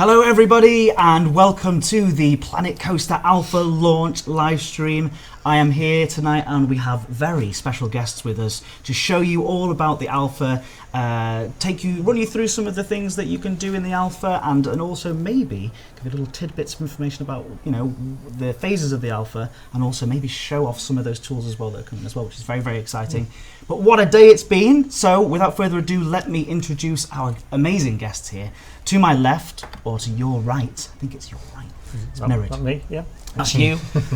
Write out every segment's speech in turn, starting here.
Hello everybody and welcome to the Planet Coaster Alpha launch live stream. I am here tonight and we have very special guests with us to show you all about the Alpha, run you through some of the things that you can do in the Alpha, and also maybe give you little tidbits of information about, you know, the phases of the Alpha, and also maybe show off some of those tools as well that are coming as well, which is very, very exciting. But what a day it's been. So without further ado, let me introduce our amazing guests here. To my left, or to your right, I think it's your right. It's mirrored. Not me, yeah. That's you.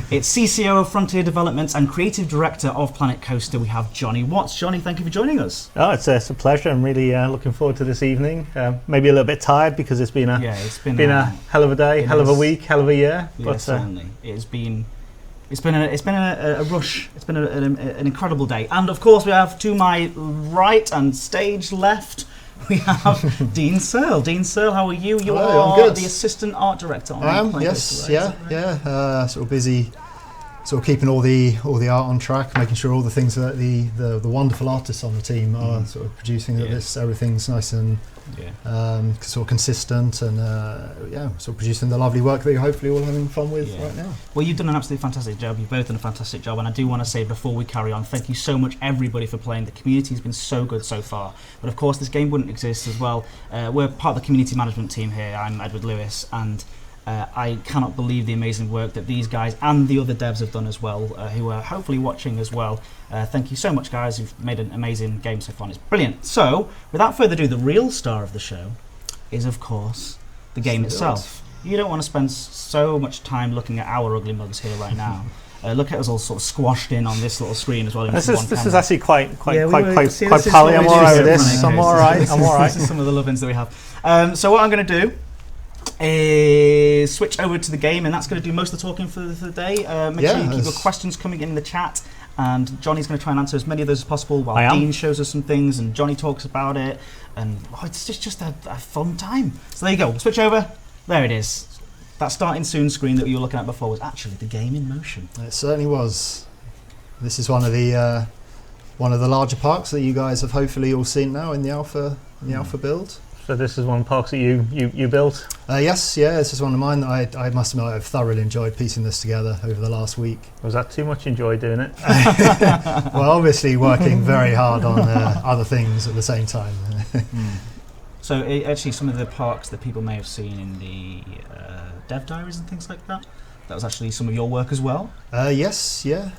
It's CCO of Frontier Developments and Creative Director of Planet Coaster. We have Jonny Watts. Jonny, thank you for joining us. Oh, it's a pleasure. I'm really looking forward to this evening. Maybe a little bit tired because it's been a hell of a day, hell of a week, hell of a year. Yeah, but certainly. It's been a rush. It's been an incredible day. And of course, we have to my right and stage left, we have Dean Searle. Dean Searle, how are you? You are the Assistant Art Director on I am, Planet yes, Coaster, right? yeah. Sort of busy, sort of keeping all the art on track, making sure all the things that the wonderful artists on the team are sort of producing. That everything's nice and sort of consistent, and sort of producing the lovely work that you're hopefully all having fun with right now. Well, you've done an absolutely fantastic job. You've both done a fantastic job, and I do want to say before we carry on, thank you so much everybody for playing. The community has been so good so far, but of course this game wouldn't exist as well. We're part of the community management team here. I'm Edward Lewis, and I cannot believe the amazing work that these guys and the other devs have done as well, who are hopefully watching as well. Thank you so much, guys. You've made an amazing game so far. It's brilliant. So, without further ado, the real star of the show is, of course, the game itself. You don't want to spend so much time looking at our ugly mugs here right now. Look at us all sort of squashed in on this little screen as well. This is actually quite pally. I'm all right with this. I'm all right. This is some of the love-ins that we have. So what I'm going to do is switch over to the game, and that's going to do most of the talking for the day. Make sure you keep your questions coming in the chat, and Jonny's going to try and answer as many of those as possible while Dean shows us some things and Jonny talks about it, and it's just a fun time. So there you go, we'll switch over. There it is. That starting soon screen that you were looking at before was actually the game in motion. It certainly was. This is one of the larger parks that you guys have hopefully all seen now in the alpha build. So this is one of the parks that you built? Yes, this is one of mine that I must admit I've thoroughly enjoyed piecing this together over the last week. Was that too much enjoy doing it? Well, obviously working very hard on other things at the same time. So actually some of the parks that people may have seen in the dev diaries and things like that was actually some of your work as well? Yes, yeah.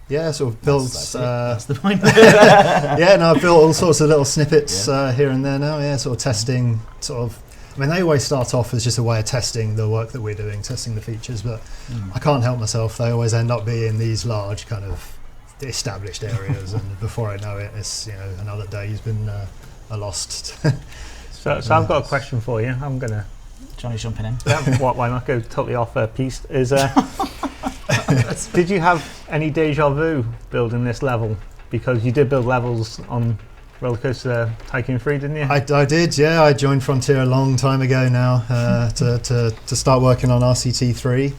Yeah, sort of built. That's the point. I've built all sorts of little snippets here and there now. Yeah, sort of testing. I mean, they always start off as just a way of testing the work that we're doing, testing the features. But I can't help myself; they always end up being these large, kind of established areas. And before I know it, it's another day's been lost. So I've got a question for you. I'm gonna. Jonny's jumping in. Why not go totally off piste? Did you have any deja vu building this level? Because you did build levels on Roller Coaster Tycoon 3, didn't you? I did, yeah. I joined Frontier a long time ago now to start working on RCT 3.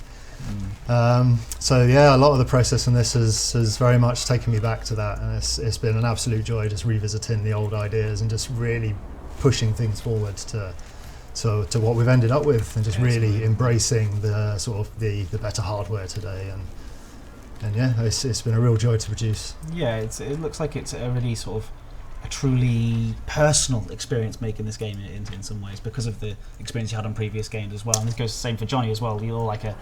So yeah, a lot of the process in this has very much taken me back to that, and it's been an absolute joy just revisiting the old ideas and just really pushing things forward to what we've ended up with, and just really embracing the sort of the better hardware today, and it's been a real joy to produce. Yeah, it looks like it's a really sort of a truly personal experience making this game in some ways, because of the experience you had on previous games as well. And this goes the same for Jonny as well. You're like a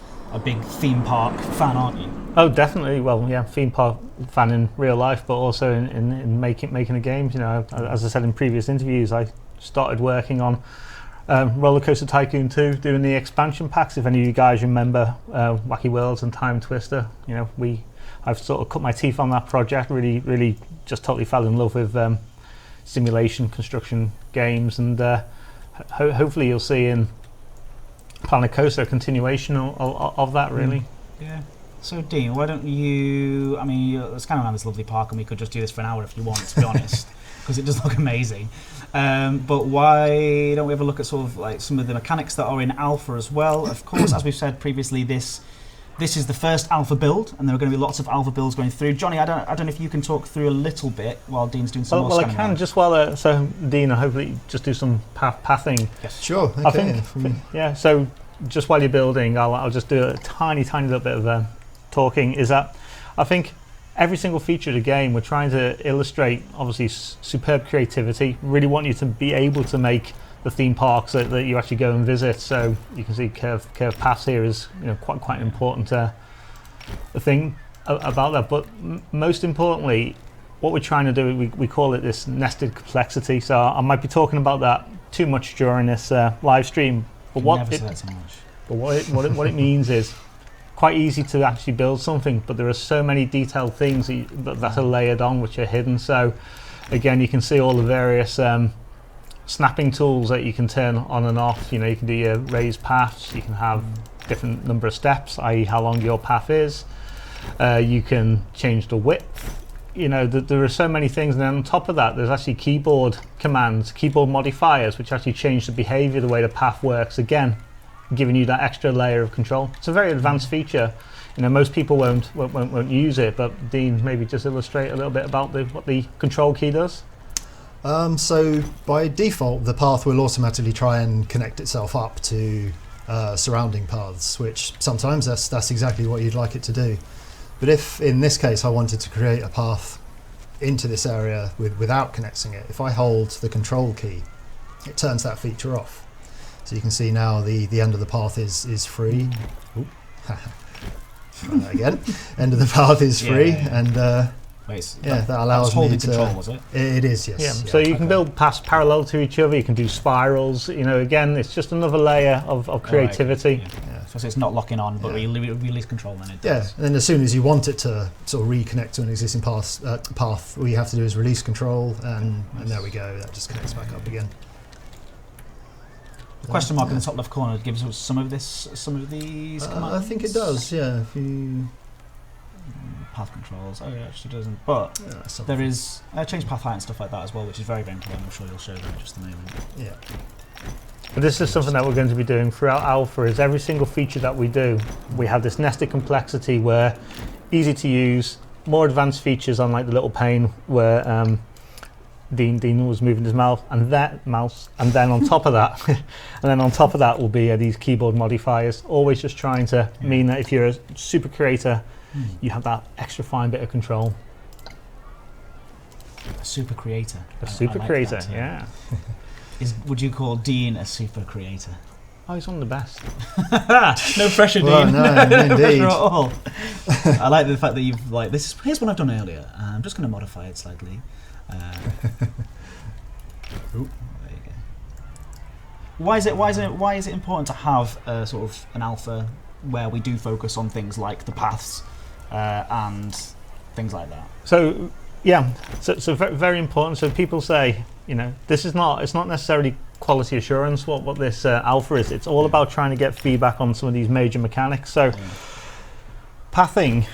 big theme park fan, aren't you? Oh, definitely. Well, yeah, theme park fan in real life, but also in making the games. You know, as I said in previous interviews, I started working on Roller Coaster Tycoon 2, doing the expansion packs. If any of you guys remember Wacky Worlds and Time Twister, I've sort of cut my teeth on that project. Really, just totally fell in love with simulation construction games, and hopefully you'll see in Planet Coaster a continuation of that. Really. Yeah. So Dean, why don't you? I mean, it's kind of around this lovely park, and we could just do this for an hour if you want, to be honest, because it does look amazing. But why don't we have a look at sort of like some of the mechanics that are in alpha as well? Of course, as we've said previously, this this is the first alpha build, and there are going to be lots of alpha builds going through. Johnny, I don't know if you can talk through a little bit while Dean's doing some more Well, I scanning can around. just while so Dean, I'll hopefully just do some pathing. Yes. Sure. Okay. I think, yeah. So just while you're building, I'll just do a tiny little bit of talking. Is that I think every single feature of the game, we're trying to illustrate obviously superb creativity. Really want you to be able to make the theme parks that you actually go and visit. So you can see curved paths here is quite an important thing about that. But most importantly, what we're trying to do, we call it this nested complexity. So I might be talking about that too much during this live stream. But what it means is quite easy to actually build something, but there are so many detailed things that are layered on which are hidden. So again, you can see all the various snapping tools that you can turn on and off. You can do your raised paths, you can have different number of steps, i.e. how long your path is. You can change the width. There are so many things, and then on top of that there's actually keyboard commands, keyboard modifiers, which actually change the behavior, the way the path works, again giving you that extra layer of control. It's a very advanced feature. Most people won't use it, but Dean, maybe just illustrate a little bit about what the control key does. So by default, the path will automatically try and connect itself up to surrounding paths, which sometimes that's exactly what you'd like it to do. But if in this case I wanted to create a path into this area without connecting it, if I hold the control key, it turns that feature off. So you can see now the end of the path is free. Again, end of the path is free, and that allows me to control, was it? It is, yes. Yeah. So you can build paths parallel to each other. You can do spirals. Again, it's just another layer of creativity. So it's not locking on, but when you release control, then it does. Yeah, and then as soon as you want it to sort of reconnect to an existing path, all you have to do is release control, and there we go. That just connects back up again. The question mark in the top left corner gives us some of these commands. I think it does. Yeah. If you path controls. Oh, it actually doesn't. But there is change path height and stuff like that as well, which is very, very important. I'm sure you'll show that in just a moment. Yeah. But this is something that we're going to be doing throughout Alpha. Is every single feature that we do, we have this nested complexity where easy to use, more advanced features on like the little pane where Dean was moving his mouse, and then on top of that, will be these keyboard modifiers. Always just trying to mean that if you're a super creator, you have that extra fine bit of control. A super creator. A super creator, yeah. Would you call Dean a super creator? Oh, he's one of the best. No pressure, Dean. Well, no, No indeed. pressure at all. I like the fact that you've here's what I've done earlier. I'm just going to modify it slightly. There you go. Why is it important to have sort of an alpha where we do focus on things like the paths and things like that? So very, very important. So people say, it's not necessarily quality assurance what this alpha is. It's all about trying to get feedback on some of these major mechanics. So pathing,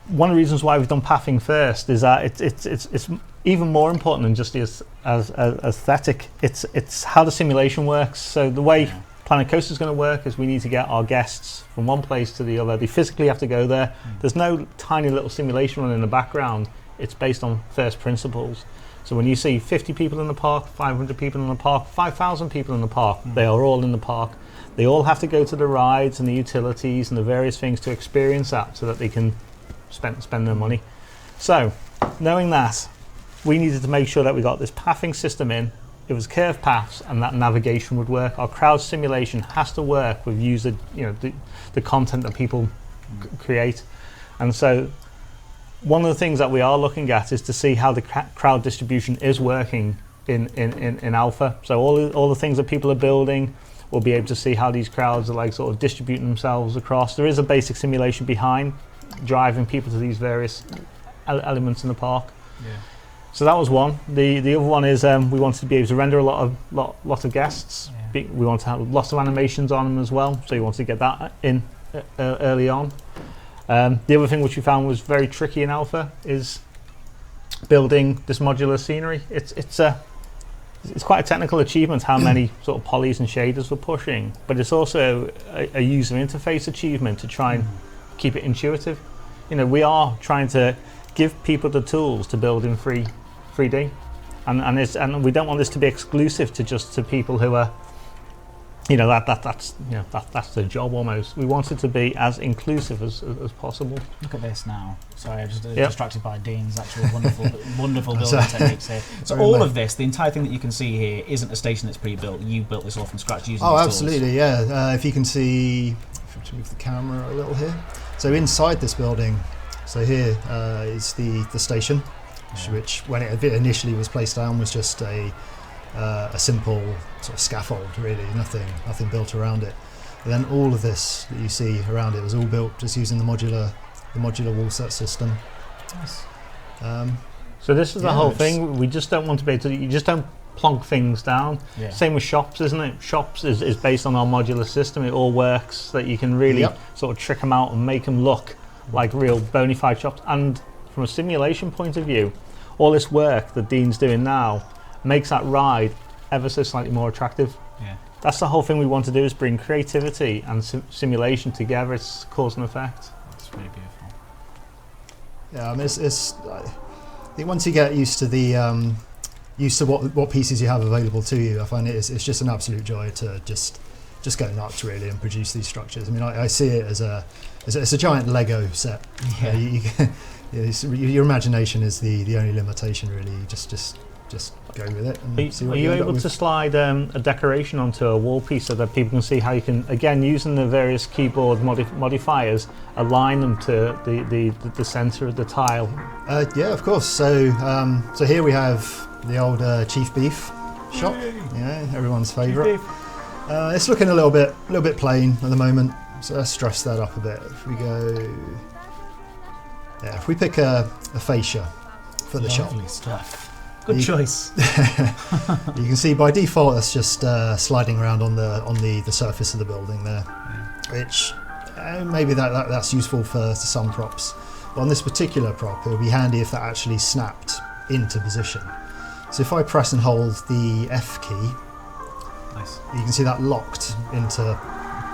one of the reasons why we've done pathing first is that it's even more important than just as aesthetic. It's how the simulation works. So the way Planet Coaster is going to work is we need to get our guests from one place to the other. They physically have to go there. There's no tiny little simulation running in the background. It's based on first principles. So when you see 50 people in the park, 500 people in the park, 5,000 people in the park, they are all in the park. They all have to go to the rides and the utilities and the various things to experience that so that they can spend their money. So knowing that, we needed to make sure that we got this pathing system in. It was curved paths and that navigation would work. Our crowd simulation has to work with the content that people create. And so one of the things that we are looking at is to see how the crowd distribution is working in Alpha. So all the things that people are building, we'll be able to see how these crowds are like sort of distributing themselves across. There is a basic simulation behind driving people to these various elements in the park. Yeah. So that was one. The other one is we wanted to be able to render a lot of guests. Yeah. We want to have lots of animations on them as well. So you want to get that in early on. The other thing which we found was very tricky in Alpha is building this modular scenery. It's quite a technical achievement how many sort of polys and shaders we're pushing, but it's also a user interface achievement to try and keep it intuitive. You know, we are trying to give people the tools to build in 3D, and we don't want this to be exclusive to people who are, you know, that's their job almost. We want it to be as inclusive as possible. Look at this now. Sorry, I was just distracted by Dean's actual wonderful building techniques here. So all of this, the entire thing that you can see here, isn't a station that's pre-built. You built this all from scratch using these absolutely, tools. yeah. If you can see, if I move the camera a little here. So inside this building, so here is the station, which when it initially was placed down was just a simple sort of scaffold, really, nothing built around it. And then all of this that you see around it was all built just using the modular wall set system. Nice. So this is the whole thing. We just don't want to be able to. You just don't plonk things down. Yeah. Same with shops, isn't it? Shops is based on our modular system. It all works so that you can really sort of trick them out and make them look like real bona fide shops. And from a simulation point of view, all this work that Dean's doing now makes that ride ever so slightly more attractive. Yeah. That's the whole thing we want to do, is bring creativity and simulation together. It's cause and effect. That's really beautiful. Yeah, I mean, I think once you get used to used to what pieces you have available to you, I find it's just an absolute joy to just go nuts, really, and produce these structures. I mean, I see it as a giant Lego set. Yeah. Your imagination is the only limitation, really. You just go with it. And see what are you able to slide a decoration onto a wall piece so that people can see how you can, again, using the various keyboard modifiers, align them to the centre of the tile? Yeah, of course. So here we have the old Chief Beef shop. Yeah, everyone's favourite. It's looking a little bit plain at the moment, so let's dress that up a bit. If we go, if we pick a fascia for the shop. Lovely stuff. Good choice. You can see by default that's just sliding around on the surface of the building there, which maybe that's useful for some props. But on this particular prop, it would be handy if that actually snapped into position. So if I press and hold the F key, nice. You can see that locked into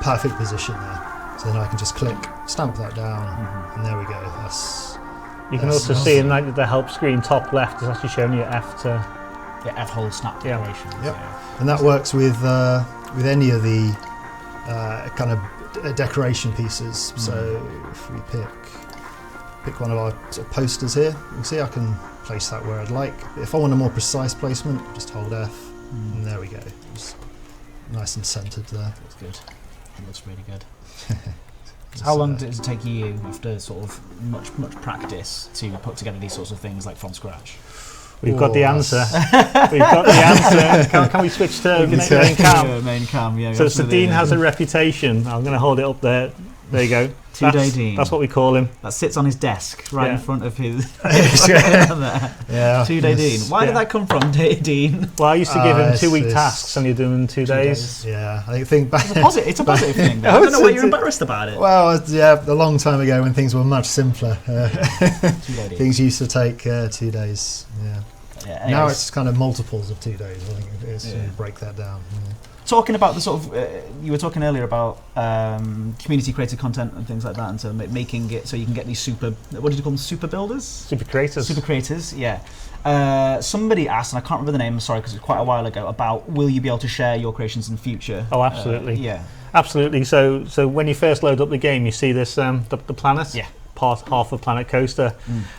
perfect position there. So then I can just click, stamp that down, and there we go. You can also see in the help screen top left is actually showing you F to F hold snap decoration. Yep. And that works with any of the kind of decoration pieces. So if we pick one of our sort of posters here, you can see I can place that where I'd like. If I want a more precise placement, just hold F, and there we go. Just nice and centered there. That's good. It looks really good. How long does it take you, after sort of much practice, to put together these sorts of things like from scratch? We've got the answer. We've got the answer. Can we switch to main cam? Yeah, main cam, yeah. So Dean has a reputation. I'm going to hold it up there. There you go. Two-day Dean. That's what we call him. That sits on his desk right in front of his. Yeah. 2-day Dean. Why did that come from, Dean? Well, I used to give him 2-week tasks, and you do them in 2 days. Yeah, I think back. It's a positive thing. I don't know why you're embarrassed about it. Well, yeah, a long time ago when things were much simpler, 2-day Dean. things used to take 2 days. Yeah. Now it's kind of multiples of 2 days. I think it's break that down. Yeah. Talking about the sort of, you were talking earlier about community created content and things like that, and so making it so you can get these what did you call them, super builders? Super creators, yeah. Somebody asked, and I can't remember the name, sorry, because it's quite a while ago, about will you be able to share your creations in future? Oh, absolutely. Yeah. Absolutely. So when you first load up the game, you see this, the planet? Yeah. Half of Planet Coaster.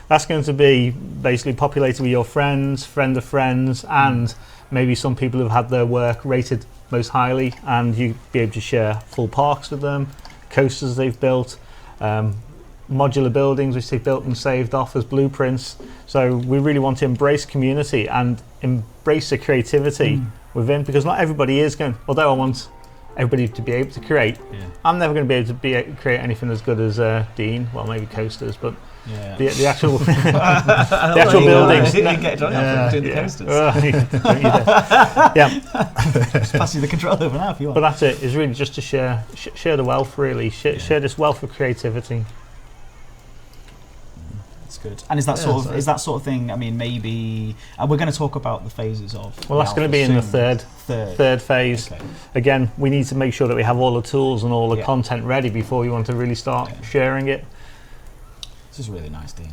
That's going to be basically populated with your friends, friend of friends, and maybe some people who've had their work rated most highly, and you'd be able to share full parks with them, coasters they've built, modular buildings which they've built and saved off as blueprints. So we really want to embrace community and embrace the creativity within, because not everybody is going, although I want everybody to be able to create, I'm never going to be able to create anything as good as Dean, well maybe coasters, but the actual the actual buildings. You get Johnny up doing the coasters. Just pass you the control over now if you want. But that's it. It's really just to share the wealth. Really, share this wealth of creativity. It's good. And is that sort of thing? I mean, maybe we're going to talk about the phases of. Well, that's going to be in the third phase. Okay. Again, we need to make sure that we have all the tools and all the content ready before we want to really start sharing it. This is really nice, Dean.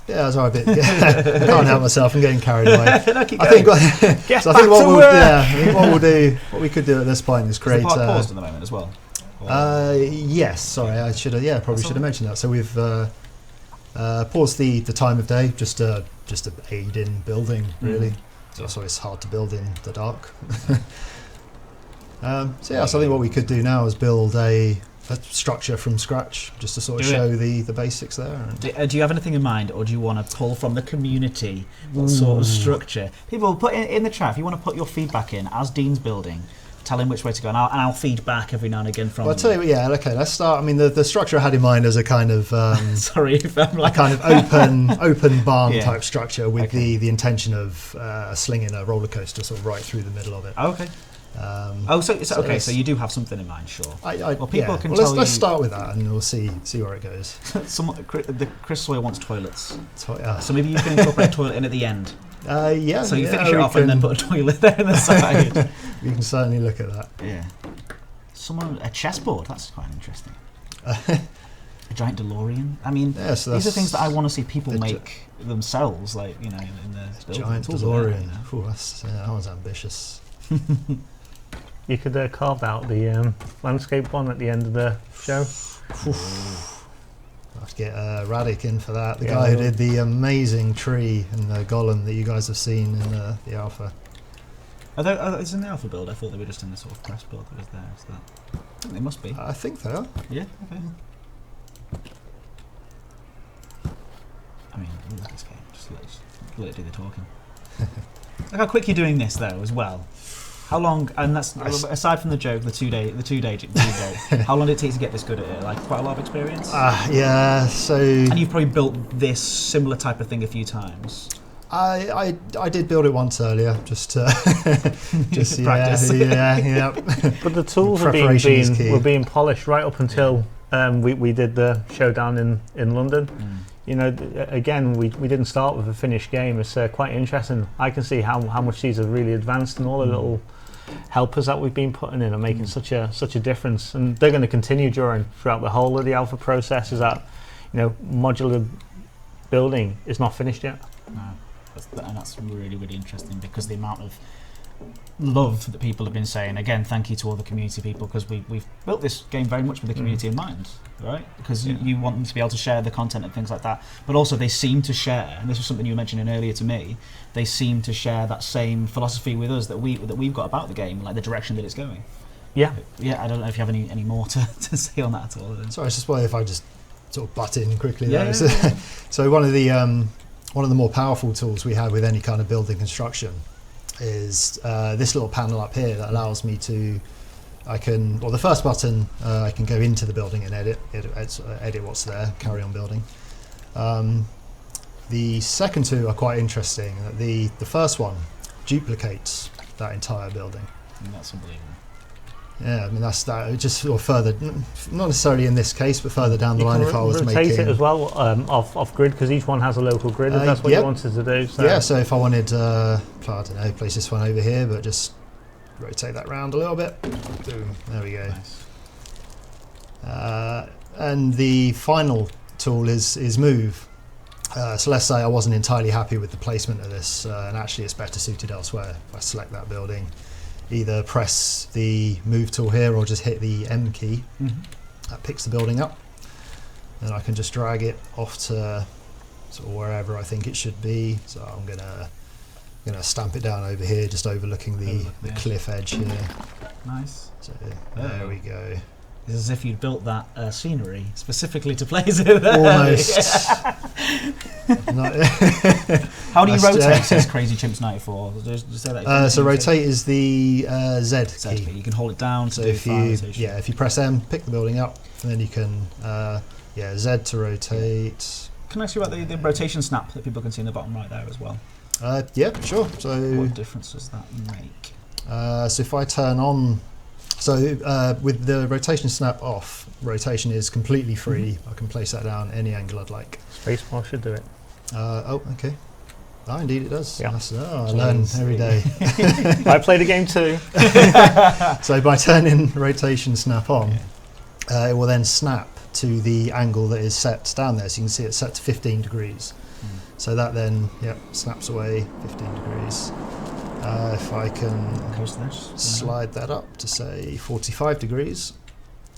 Yeah, I was alright. I can't help myself. I'm getting carried away. No, keep going. What we could do at this point is create. Is the part paused at the moment as well? Yes. Sorry, I should have. Yeah, probably should have mentioned that. So we've paused the time of day just to aid in building. Really, so it's hard to build in the dark. So I think what we could do now is build a structure from scratch, just to sort of show the basics there. Do you have anything in mind, or do you want to pull from the community what sort of structure? People, put in the chat if you want to put your feedback in as Dean's building. Tell him which way to go, and I'll feed back every now and again from. Well, I'll tell you. Yeah, okay. Let's start. I mean, the structure I had in mind as a kind of sorry if I'm like a kind of open barn type structure with the intention of slinging a roller coaster sort of right through the middle of it. Okay. So you do have something in mind, sure. Let's start with that, and we'll see where it goes. Chris Sawyer wants toilets, so maybe you can incorporate a toilet in at the end. So you finish it off and then put a toilet there in the side. We can certainly look at that. Yeah. A chessboard. That's quite interesting. A giant DeLorean. I mean, these are things that I want to see people make themselves, like in the giant DeLorean. That one's ambitious. You could carve out the landscape one at the end of the show. I'll have to get Radic in for that. The guy who did the amazing tree and the golem that you guys have seen in the alpha. Is in the alpha build? I thought they were just in the sort of press build that was there. Is that? I think they must be. I think they are. Yeah. Okay. I mean, look at this game. Just let it do the talking. Look how quick you're doing this though, as well. How long? And that's aside from the joke, the two day. How long did it take to get this good at it? Like quite a lot of experience. Yeah. So. And you've probably built this similar type of thing a few times. I did build it once earlier, just practice. Yeah. But the tools were being polished right up until we did the showdown in London. You know, again, we didn't start with a finished game. It's quite interesting. I can see how much these have really advanced, and all the little helpers that we've been putting in are making such a difference, and they're going to continue throughout the whole of the alpha process. Is that modular building is not finished yet. No, and that's really, really interesting, because the amount of love that people have been saying. Again, thank you to all the community people, because we've built this game very much with the community in mind, right? Because you want them to be able to share the content and things like that, but also they seem to share, and this was something you were mentioning earlier to me, they seem to share that same philosophy with us that we've got about the game, like the direction that it's going. Yeah, I don't know if you have any more to say on that at all. Sorry, it's just if I just sort of butt in quickly there. So one of the more powerful tools we have with any kind of building construction is this little panel up here that allows me to, the first button, I can go into the building and edit what's there, carry on building. The second two are quite interesting. The first one duplicates that entire building. And that's unbelievable. Yeah, I mean that's just sort of further, not necessarily in this case, but further down the line if I was making. Rotate it as well off grid, because each one has a local grid. If that's what you wanted to do. So. Yeah, so if I wanted, I don't know, place this one over here, but just rotate that round a little bit. Boom, there we go. Nice. And the final tool is move. So let's say I wasn't entirely happy with the placement of this, and actually it's better suited elsewhere. If I select that building, either press the move tool here or just hit the M key. That picks the building up. Then I can just drag it off to sort of wherever I think it should be. So I'm gonna stamp it down over here, just overlooking the cliff edge here. Nice. So there we go. It's as if you'd built that scenery specifically to place it there. Almost. How do you rotate this Crazy Chimps 94? Just say that so rotate is the Z key. You can hold it down to so do if you press M, pick the building up, and then you can Z to rotate. Can I ask you about the rotation snap that people can see in the bottom right there as well? Yeah, sure. So what difference does that make? So if I turn on, with the rotation snap off, rotation is completely free. I can place that down any angle I'd like. Spacebar should do it. Oh, okay. Oh, indeed it does. Yeah. I learn every day. I played a game too. So by turning rotation snap on, it will then snap to the angle that is set down there. So you can see it's set to 15 degrees. So that then, snaps away 15 degrees. If I can slide that up to say 45 degrees,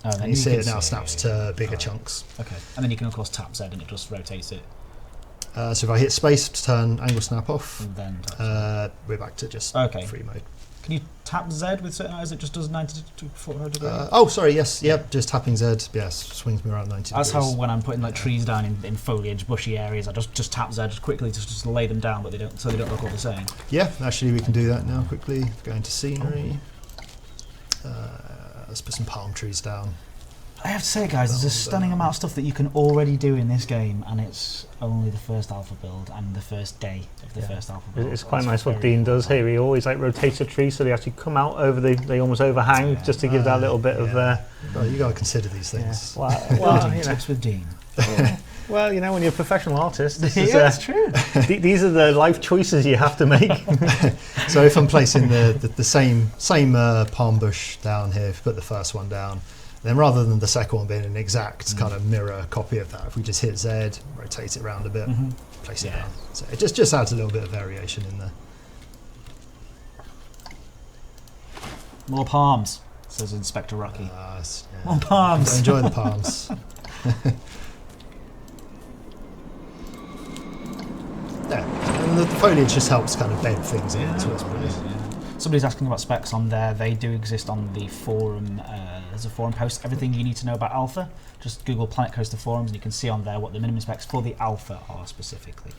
and you see it now snaps to bigger chunks. Okay, and then you can of course tap Z and it just rotates it. So if I hit space to turn angle snap off, And then we're back to just free mode. Can you tap Z with certain eyes? It just does 90 to 400 degrees. Oh, sorry, yes, just tapping Z, swings me around 90 That's degrees. how when I'm putting like trees down in foliage, bushy areas, I just tap Z quickly to just lay them down, but they don't look all the same. Yeah, actually we can do that now quickly. Go into scenery. Let's put some palm trees down. I have to say, guys, there's a stunning amount of stuff that you can already do in this game, and it's only the first alpha build and the first day of the first alpha build. It's quite nice what Dean does here. He always rotates a tree so they actually come out over they almost overhang, just to give that little bit of. Well, you got to consider these things. Yeah. Well, tips with Dean. Well, when you're a professional artist, that's true. These are the life choices you have to make. So if I'm placing the same palm bush down here, if we put the first one down, then rather than the second one being an exact kind of mirror copy of that, if we just hit Z, rotate it around a bit, place it down. So it just adds a little bit of variation in there. More palms, says Inspector Rocky. More palms. Enjoy the palms. And the foliage just helps kind of bed things into it. Somebody's asking about specs on there. They do exist on the forum. There's a forum post, everything you need to know about alpha. Just Google Planet Coaster forums and you can see on there what the minimum specs for the alpha are specifically.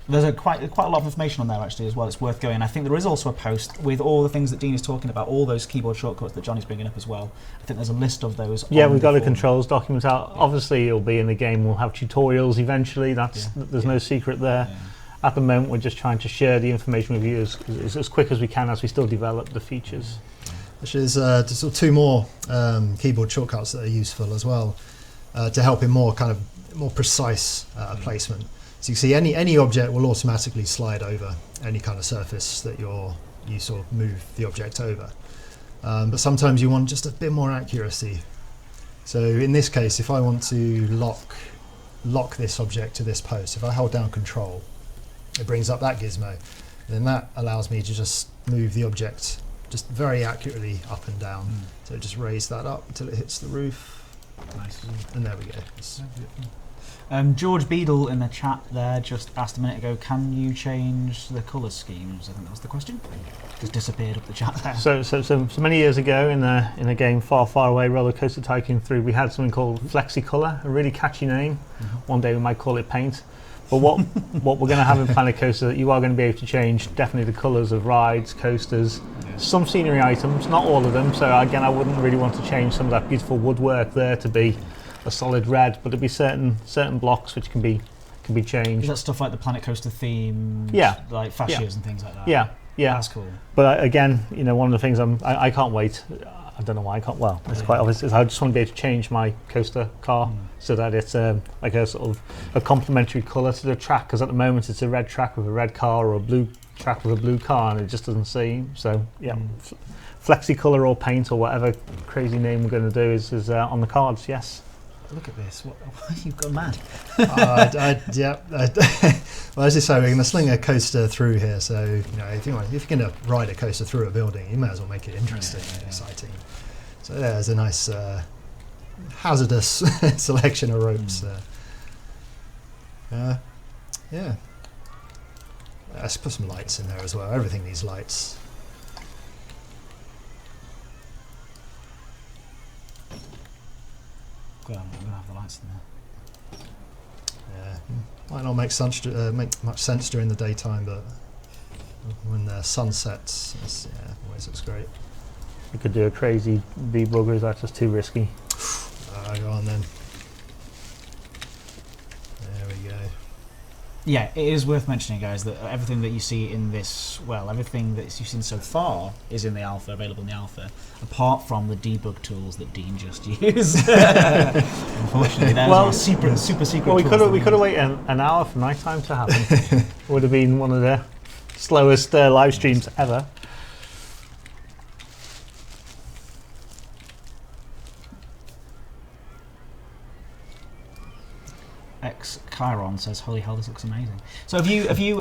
There's quite a lot of information on there actually as well. It's worth going. I think there is also a post with all the things that Dean is talking about, all those keyboard shortcuts that Johnny's bringing up as well. I think there's a list of those. Yeah, we've got a controls document out. Yeah. Obviously, it'll be in the game. We'll have tutorials eventually. There's no secret there. Yeah. At the moment, we're just trying to share the information with you as quick as we can as we still develop the features. Which is sort of two more keyboard shortcuts that are useful as well to help in more precise placement. So you see any object will automatically slide over any kind of surface that you sort of move the object over. But sometimes you want just a bit more accuracy. So in this case, if I want to lock this object to this post, if I hold down Control, it brings up that gizmo. Then that allows me to just move the object just very accurately up and down. So just raise that up until it hits the roof. Nice. And there we go. George Beadle in the chat there just asked a minute ago, can you change the colour schemes? I think that was the question. Just disappeared up the chat there. So many years ago in a game far, far away, Roller Coaster Tycoon 3, we had something called FlexiColor, a really catchy name. One day we might call it Paint. But what we're going to have in Planet Coaster, you are going to be able to change definitely the colours of rides, coasters, some scenery items, not all of them. So again, I wouldn't really want to change some of that beautiful woodwork there to be a solid red, but there'll be certain blocks which can be changed. Is that stuff like the Planet Coaster theme? Yeah. Like fascias and things like that? Yeah. That's cool. But again, one of the things I can't wait. I don't know why I can't. Well, it's quite obvious. I just want to be able to change my coaster car so that it's like a sort of a complementary colour to the track. Because at the moment it's a red track with a red car or a blue track with a blue car, and it just doesn't seem. So FlexiColor or Paint or whatever crazy name we're going to do is on the cards. Yes. Look at this! What you've gone mad. Well, as you say, we're going to sling a coaster through here. So if you're going to ride a coaster through a building, you may as well make it interesting and exciting. So there's a nice hazardous selection of ropes. Let's put some lights in there as well. Everything needs lights. I'm going to have the lights in there. Yeah, might not make much sense during the daytime, but when the sun sets, always looks great. You could do a crazy debugger, is that just too risky? Go on then. There we go. Yeah, it is worth mentioning, guys, that everything that you see in this, well, everything that you've seen so far is in the alpha, available in the alpha, apart from the debug tools that Dean just used. Unfortunately, those are super secret Well, tools. we could have waited an hour for night time to happen. Would have been one of the slowest live streams ever. X Chiron says, "Holy hell, this looks amazing." So have you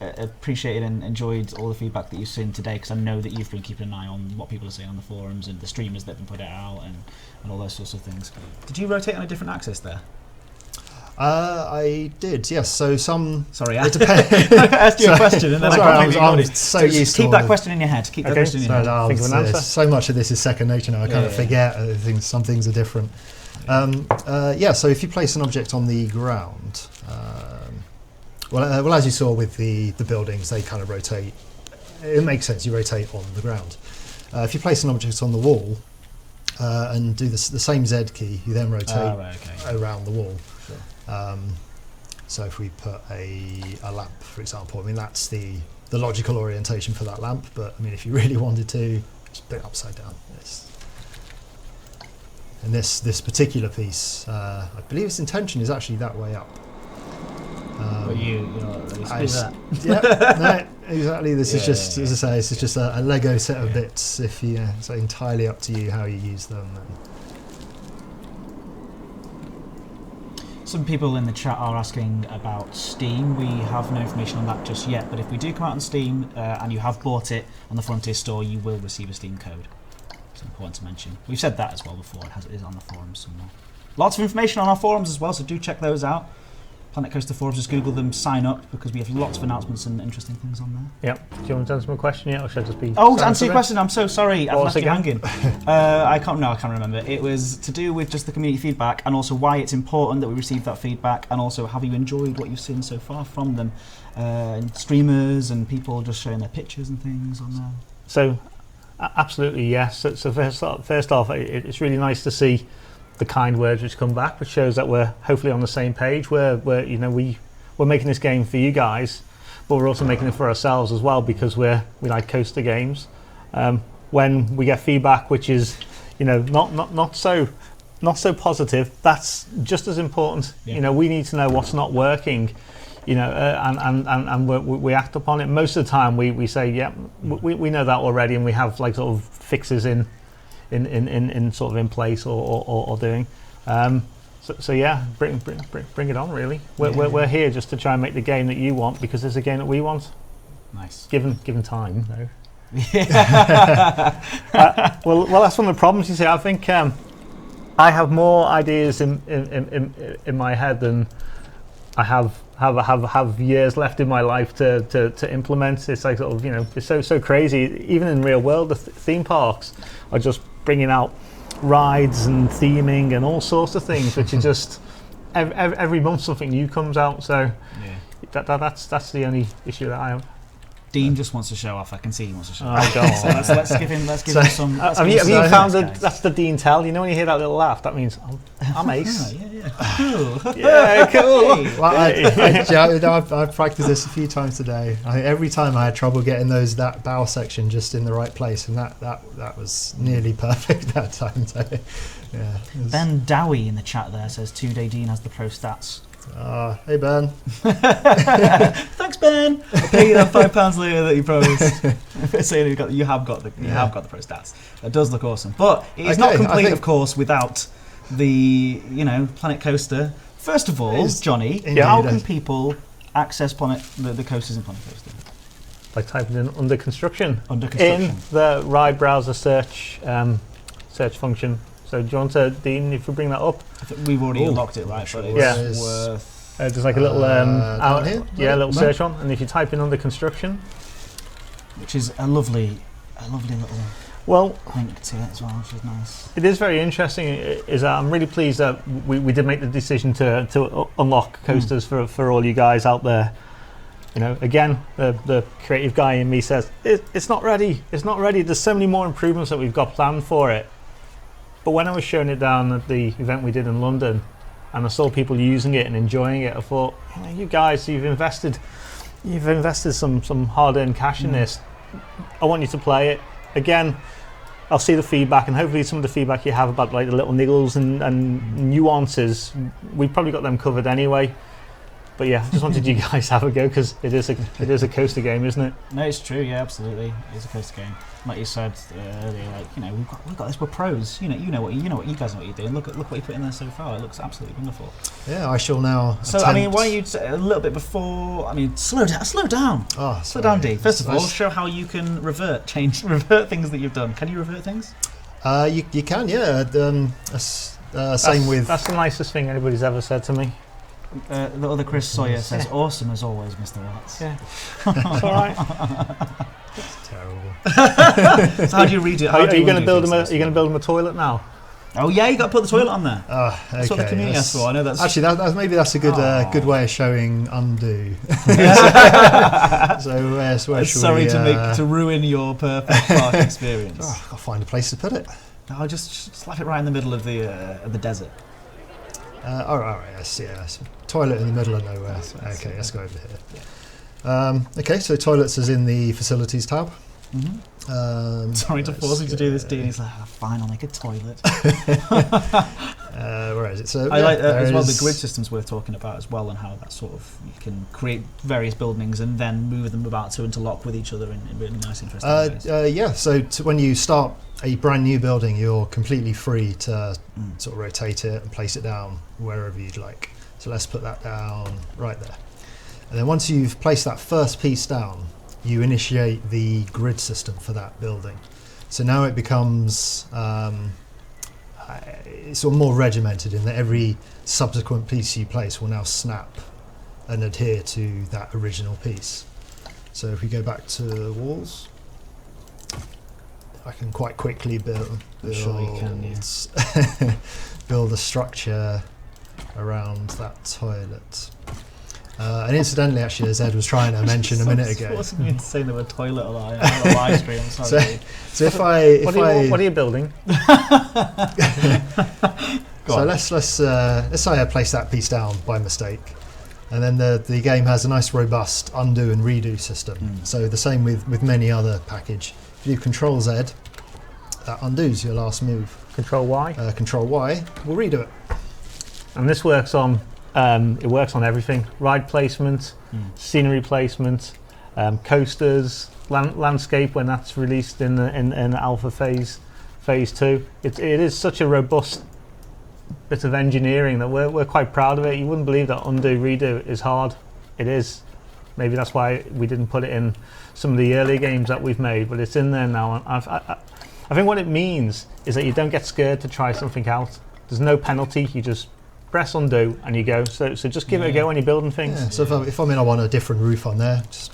appreciated and enjoyed all the feedback that you've seen today? Because I know that you've been keeping an eye on what people are saying on the forums and the streamers that have been put it out and all those sorts of things. Did you rotate on a different axis there? I did, yes. So some. Sorry, it depends. I asked you a question and then I'm completely so used to keep that question in your head. Keep that question in your head. Think of an answer. So much of this is second nature now. I kind of forget some things are different. So if you place an object on the ground, well, as you saw with the buildings, they kind of rotate. It makes sense. You rotate on the ground. If you place an object on the wall and do the same Z key, you then rotate around the wall. Sure. So if we put a lamp, for example, I mean that's the logical orientation for that lamp. But I mean, if you really wanted to, just put it upside down. And this particular piece, I believe its intention is actually that way up. But you're not really that. Yeah, no, exactly. This is just, as I say, this is just a Lego set of bits. If you, it's entirely up to you how you use them. Some people in the chat are asking about Steam. We have no information on that just yet, but if we do come out on Steam and you have bought it on the Frontier store, you will receive a Steam code. It's important to mention. We've said that as well before. It is on the forums somewhere. Lots of information on our forums as well, so do check those out. Planet Coaster forums, just Google them, sign up, because we have lots of announcements and interesting things on there. Yep. Do you want to answer my question yet, or should I just be... Oh, to answer your question, I'm so sorry. I've left you again? hanging. I can't remember. It was to do with just the community feedback and also why it's important that we receive that feedback, and also have you enjoyed what you've seen so far from them? And streamers and people just showing their pictures and things on there. So, absolutely, yes. So first off, it's really nice to see the kind words which come back, which shows that we're hopefully on the same page. We're making this game for you guys, but we're also making it for ourselves as well, because we like coaster games. When we get feedback which is, not so positive, that's just as important. Yeah. We need to know what's not working. And we act upon it. Most of the time we say, yeah, we know that already, and we have like sort of fixes in sort of in place or doing. So yeah, bring it on. Really, we're here just to try and make the game that you want, because it's a game that we want. Nice. Given time, though. Yeah. Well, that's one of the problems. You see, I think I have more ideas in my head than I have years left in my life to implement. It's like sort of, it's so crazy. Even in real world, the theme parks are just bringing out rides and theming and all sorts of things, which are just every month something new comes out. So that's the only issue that I have. Dean just wants to show off. I can see he wants to show off. Oh, God. So let's give him some. Have you found that? That's the Dean tell. When you hear that little laugh, that means I'm ace. Yeah. Cool. Yeah, cool. Well, I've practiced this a few times today. Every time I had trouble getting that bow section just in the right place, and that was nearly perfect that time. So, yeah. Ben Dowie in the chat there says 2-Day Dean has the pro stats. Hey Ben. Thanks, Ben. I'll pay you that £5 later that you promised. Saying you have got the pro stats. That does look awesome, but it is not complete, of course, without the Planet Coaster. First of all, Johnny, how can people access the coasters in Planet Coaster? By typing in under construction. In the ride browser search function. So do you want to, Dean, if we bring that up? I think we've already unlocked it, right? But it's worth... there's like a little down here? Yeah, a little search on, and if you type in under construction, which is a lovely little link to it as well, which is nice. It is very interesting. Is that I'm really pleased that we did make the decision to unlock coasters for all you guys out there. Again, the creative guy in me says it's not ready. It's not ready. There's so many more improvements that we've got planned for it. But when I was showing it down at the event we did in London, and I saw people using it and enjoying it. I thought, you guys, you've invested some hard-earned cash in this. I want you to play it again. I'll see the feedback, and hopefully some of the feedback you have about like the little niggles and nuances, we've probably got them covered anyway. But yeah, I just wanted you guys to have a go, because it is a coaster game, isn't it? No, it's true. Yeah, absolutely, it's a coaster game. Like you said earlier, like we've got this. We're pros. You guys know what you're doing. Look what you put in there so far. It looks absolutely wonderful. Yeah, I shall now. So I mean, why don't you a little bit before? I mean, slow down. Oh, slow down, D. First of all, show how you can revert things that you've done. Can you revert things? You can, yeah. Same with. That's the nicest thing anybody's ever said to me. The other Chris Sawyer says, "Awesome as always, Mr. Watts." Yeah, it's all right. It's terrible. So how do you read it? Are you going to build them a toilet now? Oh yeah, you got to put the toilet on there. Okay. That's what the community asked for. I know that's actually maybe that's a good way of showing undo. So where sorry to ruin your perfect park experience. Oh, I'll find a place to put it. I'll just slap it right in the middle of the desert. All right, yes. Toilet in the middle of nowhere. Okay, let's go over here. Okay, so toilets is in the facilities tab. Sorry to force you to do this, Dean. He's like, fine, I'll make a toilet. Where is it? So I like as well the grid system's worth talking about as well, and how that sort of you can create various buildings and then move them about to interlock with each other in really nice, interesting ways. Yeah, so when you start a brand new building, you're completely free to sort of rotate it and place it down wherever you'd like. So let's put that down right there. And then once you've placed that first piece down, you initiate the grid system for that building. So now it becomes it's sort of more regimented in that every subsequent piece you place will now snap and adhere to that original piece. So if we go back to walls, I can quite quickly build Sure you can, yeah. build a structure around that toilet. And incidentally, actually, as Ed was trying to mention a minute ago, forcing me into saying the word toilet on a live stream. Sorry. So if what are you building? So let's say I place that piece down by mistake, and then the game has a nice robust undo and redo system. So the same with many other package. If you do Control Z, that undoes your last move. Control Y. Control Y will redo it. And this works on everything: ride placement, scenery placement, coasters, landscape when that's released in alpha phase 2. It is such a robust bit of engineering that we're quite proud of it. You wouldn't believe that undo redo is hard. It is. Maybe that's why we didn't put it in some of the earlier games that we've made, but it's in there now. I think what it means is that you don't get scared to try something out. There's no penalty. You just press undo and you go. So just give it a go when you're building things. Yeah, so if I want a different roof on there, just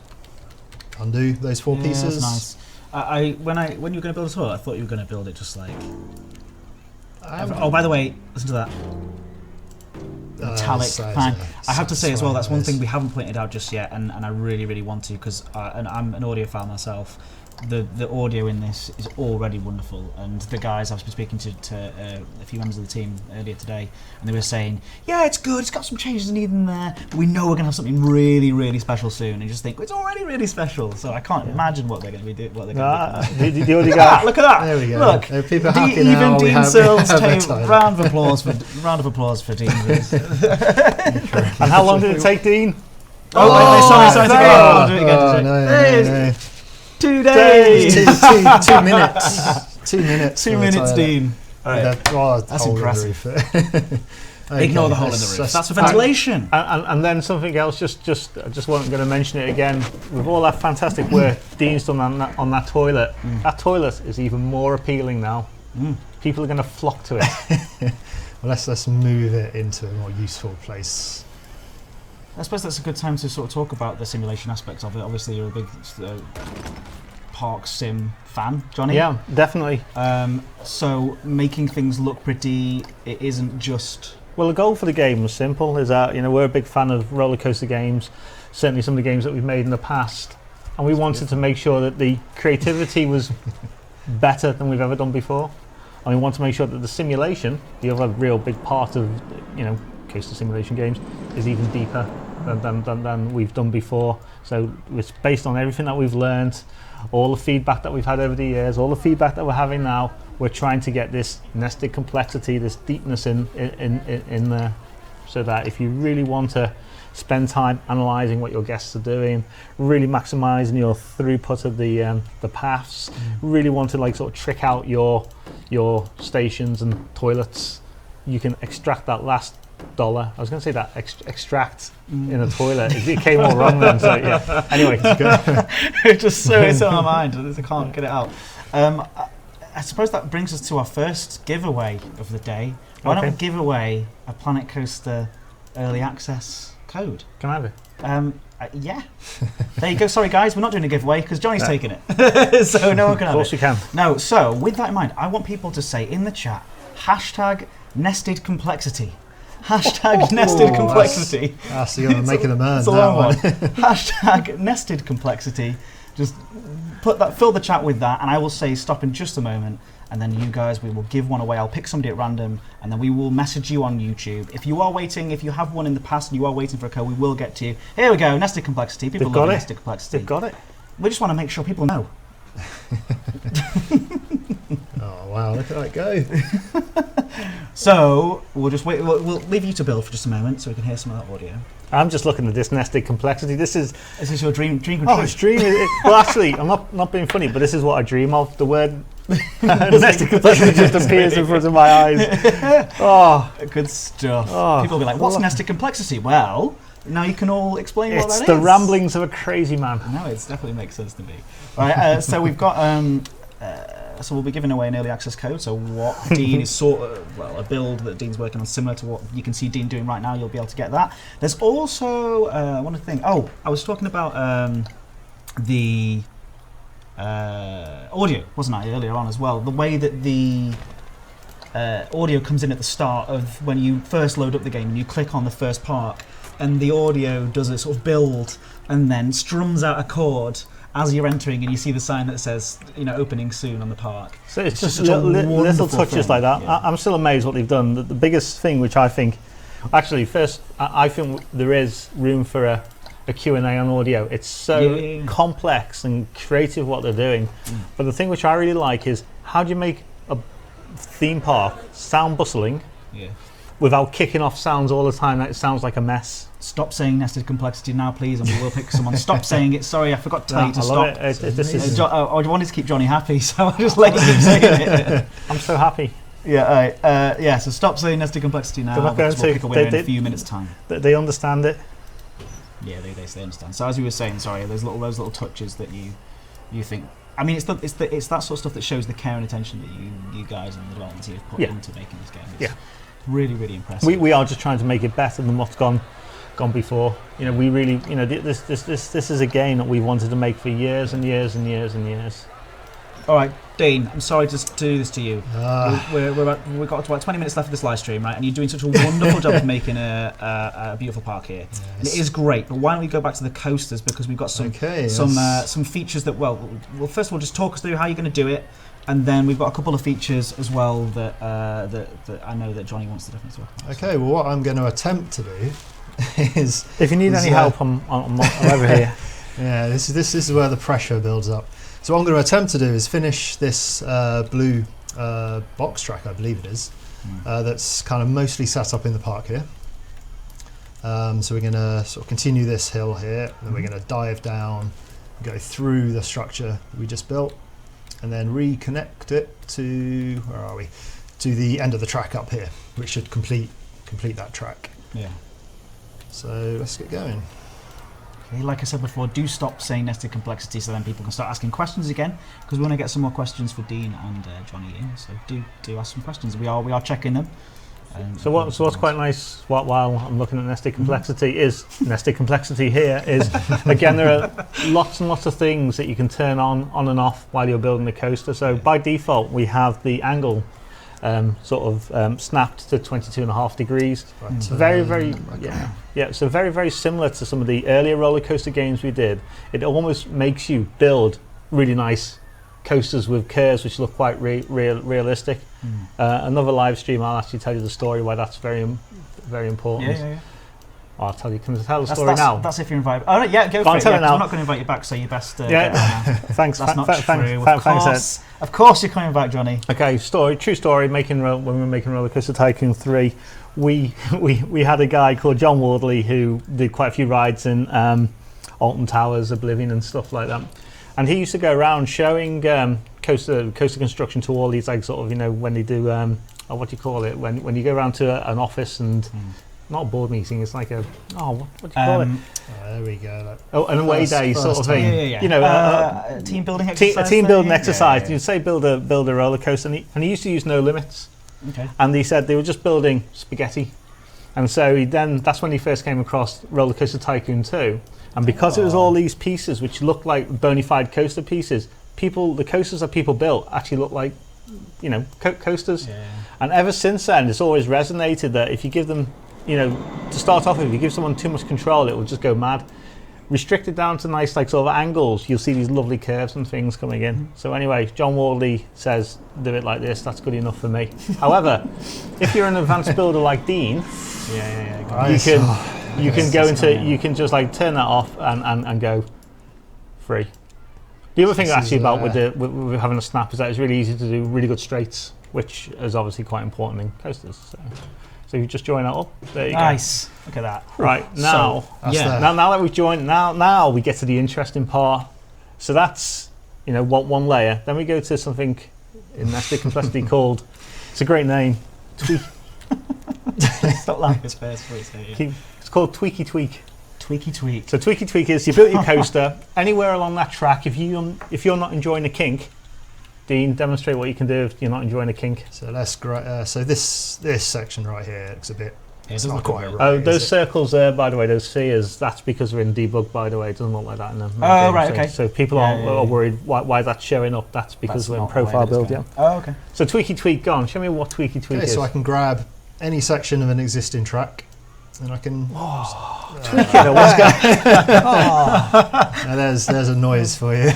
undo those 4 pieces. That's nice. When you were going to build a toilet, I thought you were going to build it just like. Oh, by the way, listen to that. Metallic fang. I have to say as well, that's one thing we haven't pointed out just yet, and I really, really want to, because and I'm an audiophile myself. The audio in this is already wonderful, and the guys I've been speaking to a few members of the team earlier today, and they were saying, yeah, it's good, it's got some changes needed in there, but we know we're going to have something really, really special soon, and you just think, it's already really special, so I can't imagine what they're going to be doing. The audio guy. Look at that! There we go. Look, people are happy now. Even Dean Searle's round of applause for Dean. And how long did it take, Dean? Sorry. Oh, do it again. No. 2 days. 2 minutes. 2 minutes. 2 minutes, Dean. That's impressive. Okay, ignore the hole in the roof. That's for ventilation. And then something else. Just wasn't going to mention it again. With all that fantastic work Dean's done on that toilet, that toilet is even more appealing now. People are going to flock to it. Well, let's move it into a more useful place. I suppose that's a good time to sort of talk about the simulation aspect of it. Obviously, you're a big park sim fan, Johnny. Yeah, definitely. So making things look pretty, it isn't just. Well, the goal for the game was simple. Is that we're a big fan of roller coaster games. Certainly, some of the games that we've made in the past, and we wanted to make sure that the creativity was better than we've ever done before. And we want to make sure that the simulation, the other real big part of coaster simulation games is even deeper than we've done before. So it's based on everything that we've learned, all the feedback that we've had over the years, all the feedback that we're having now. We're trying to get this nested complexity, this deepness in there, so that if you really want to spend time analysing what your guests are doing, really maximising your throughput of the paths, really want to like sort of trick out your stations and toilets, you can extract that last dollar. I was going to say that extract in a toilet. It came all wrong then. So yeah. Anyway, it's just so it's on my mind. I can't get it out. I suppose that brings us to our first giveaway of the day. Why don't we give away a Planet Coaster early access code? Can I have it? Yeah. There you go. Sorry guys, we're not doing a giveaway because Johnny's taking it. So no one can have it. Of course you can. No, so with that in mind, I want people to say in the chat, hashtag nested complexity. Hashtag nested complexity. You're making them earn. It's a long one. Hashtag nested complexity. Just fill the chat with that, and I will say stop in just a moment, and then you guys, we will give one away. I'll pick somebody at random, and then we will message you on YouTube. If you are waiting, if you have one in the past and you are waiting for a code, we will get to you. Here we go, nested complexity. People love nested complexity. They've got it. We just want to make sure people know. Oh wow, look at that go. So we'll just wait. We'll leave you to build for just a moment so we can hear some of that audio. I'm just looking at this nested complexity. This is your dream come true? Oh, it's dream. Well, actually, I'm not being funny, but this is what I dream of. The word nested complexity just appears in front of my eyes. Oh, good stuff. Oh, people will be like, "What's nested complexity?" Well, now you can all explain what that is. It's the ramblings of a crazy man. No, it definitely makes sense to me. All right, so we've got. So we'll be giving away an early access code. So what Dean is a build that Dean's working on, similar to what you can see Dean doing right now. You'll be able to get that. There's also one other thing. Oh, I was talking about the audio, wasn't I, earlier on as well? The way that the audio comes in at the start of when you first load up the game and you click on the first part, and the audio does a sort of build and then strums out a chord as you're entering, and you see the sign that says, opening soon on the park. So it's just little touches like that. Yeah. I'm still amazed what they've done. The biggest thing, which I think, actually, first, I think there is room for a Q&A on audio. It's so complex and creative what they're doing. But the thing which I really like is, how do you make a theme park sound bustling without kicking off sounds all the time that it sounds like a mess? Stop saying nested complexity now, please, and we will pick someone. Stop saying it. Sorry, I forgot to tell you to stop. I wanted to keep Johnny happy, so I just let you keep saying it. I'm so happy. Yeah, so stop saying nested complexity now. We'll pick a winner in a few minutes' time. They understand it. Yeah, they understand. So as you were saying, sorry, those little touches that you think. I mean, it's that sort of stuff that shows the care and attention that you guys and the development team have put into making this game. It's really, really impressive. We are just trying to make it better than what's gone before. We really, this is a game that we wanted to make for years and years and years and years. All right, Dean, I'm sorry to do this to you. We've got about 20 minutes left of this live stream, right? And you're doing such a wonderful job of making a beautiful park here. Yes. And it is great, but why don't we go back to the coasters, because we've got some features that, well, first of all, just talk us through how you're going to do it, and then we've got a couple of features as well that I know that Johnny wants to definitely talk about. Okay, well, what I'm going to attempt to do is, if you need any help, I'm over here. Yeah, this is where the pressure builds up. So what I'm going to attempt to do is finish this blue box track, I believe it is, that's kind of mostly set up in the park here. So we're going to sort of continue this hill here, and then we're going to dive down, go through the structure we just built, and then reconnect it to, where are we? To the end of the track up here, which should complete that track. Yeah. So let's get going. Okay, like I said before, do stop saying nested complexity so then people can start asking questions again, because we want to get some more questions for Dean and Johnny in. So do ask some questions. We are checking them. So what's quite nice while I'm looking at nested complexity is nested complexity here is, again, there are lots and lots of things that you can turn on and off while you're building the coaster. So by default we have the angle snapped to 22.5 degrees. So very, very similar to some of the earlier roller coaster games we did. It almost makes you build really nice coasters with curves which look quite realistic. Another live stream, I'll actually tell you the story why that's very important. Yeah. I'll tell you. Can I tell the story now? That's if you're invited. Oh, no, yeah, go for it. Tell it now. I'm not going to invite you back, so you best. Thanks. That's not true. Thanks. Of course, you're coming back, Johnny. Okay, true story. When we were making Roller Coaster Tycoon 3, we had a guy called John Wardley who did quite a few rides in Alton Towers, Oblivion, and stuff like that. And he used to go around showing coaster construction to all these, like, sort of, you know, when they do what do you call it, when you go around to an office and. Not a board meeting, it's like a, what do you call it? There we go. An away day sort of thing. Yeah. You know, a team building exercise. A team building exercise. You'd say build a roller coaster, and he used to use No Limits. Okay. And he said they were just building spaghetti. And so that's when he first came across Roller Coaster Tycoon 2. And because it was all these pieces which looked like bona fide coaster pieces, the coasters that people built actually look like, you know, coasters. Yeah. And ever since then, it's always resonated that if you give them, you know, to start off with, if you give someone too much control, it will just go mad. Restricted down to nice, like, sort of angles, you'll see these lovely curves and things coming in. So anyway, John Wardley says, do it like this, that's good enough for me. However, if you're an advanced builder like Dean, you can just like turn that off and go free. The other thing actually about with having a snap is that it's really easy to do really good straights, which is obviously quite important in coasters. So you just join that up. There you go. Nice. Look at that. Right, now that we've joined, now we get to the interesting part. So that's, you know, one layer. Then we go to something in nested complexity called, it's a great name, Tweak. Stop laughing. It's called Tweaky Tweak. Tweaky Tweak. So Tweaky Tweak is you built your coaster anywhere along that track. If you're not enjoying the kink, Dean, demonstrate what you can do if you're not enjoying a kink. So let's so this section right here looks a bit. It's not quite right. Oh, those circles there, by the way, those spheres. That's because we're in debug, by the way. It doesn't look like that in the game. Right, okay. So people are worried why that's showing up. That's because we're in profile build. Yeah. Oh, okay. So Tweaky Tweak, go on. Show me what Tweaky Tweak is. So I can grab any section of an existing track, and I can tweak it. Now there's a noise for you.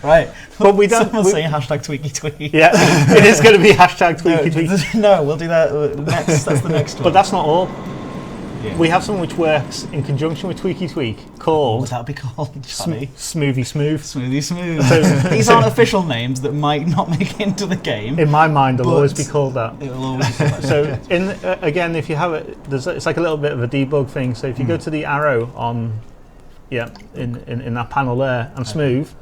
Right. But we don't. Someone's saying hashtag Tweaky Tweak. Yeah, it is going to be hashtag Tweaky Tweak. No, we'll do that next. That's the next one. But that's not all. Yeah. We have something which works in conjunction with Tweaky Tweak called. What would that be called, Johnny? Smoothie Smooth. Smoothie Smooth. So these aren't official names that might not make it into the game. In my mind, it'll always be called that. It will always be called that. So again, if you have it, it's like a little bit of a debug thing. So if you go to the arrow on, in that panel there and smooth.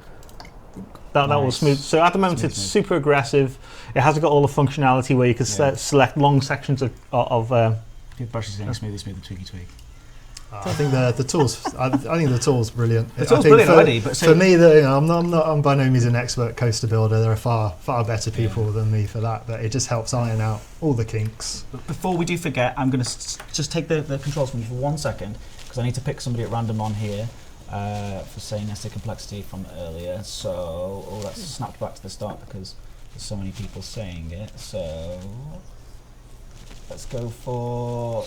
That will smooth. So at the moment it's super aggressive. It hasn't got all the functionality where you can select long sections of People are saying smoothie Tweaky Tweak. I think the tools. I think the tool's brilliant. The tool's brilliant already, but for me, I'm by no means an expert coaster builder. There are far better people than me for that. But it just helps iron out all the kinks. But before we do forget, I'm going to just take the controls from you for 1 second because I need to pick somebody at random on here. For saying nested complexity from earlier, so that's snapped back to the start because there's so many people saying it. So let's go for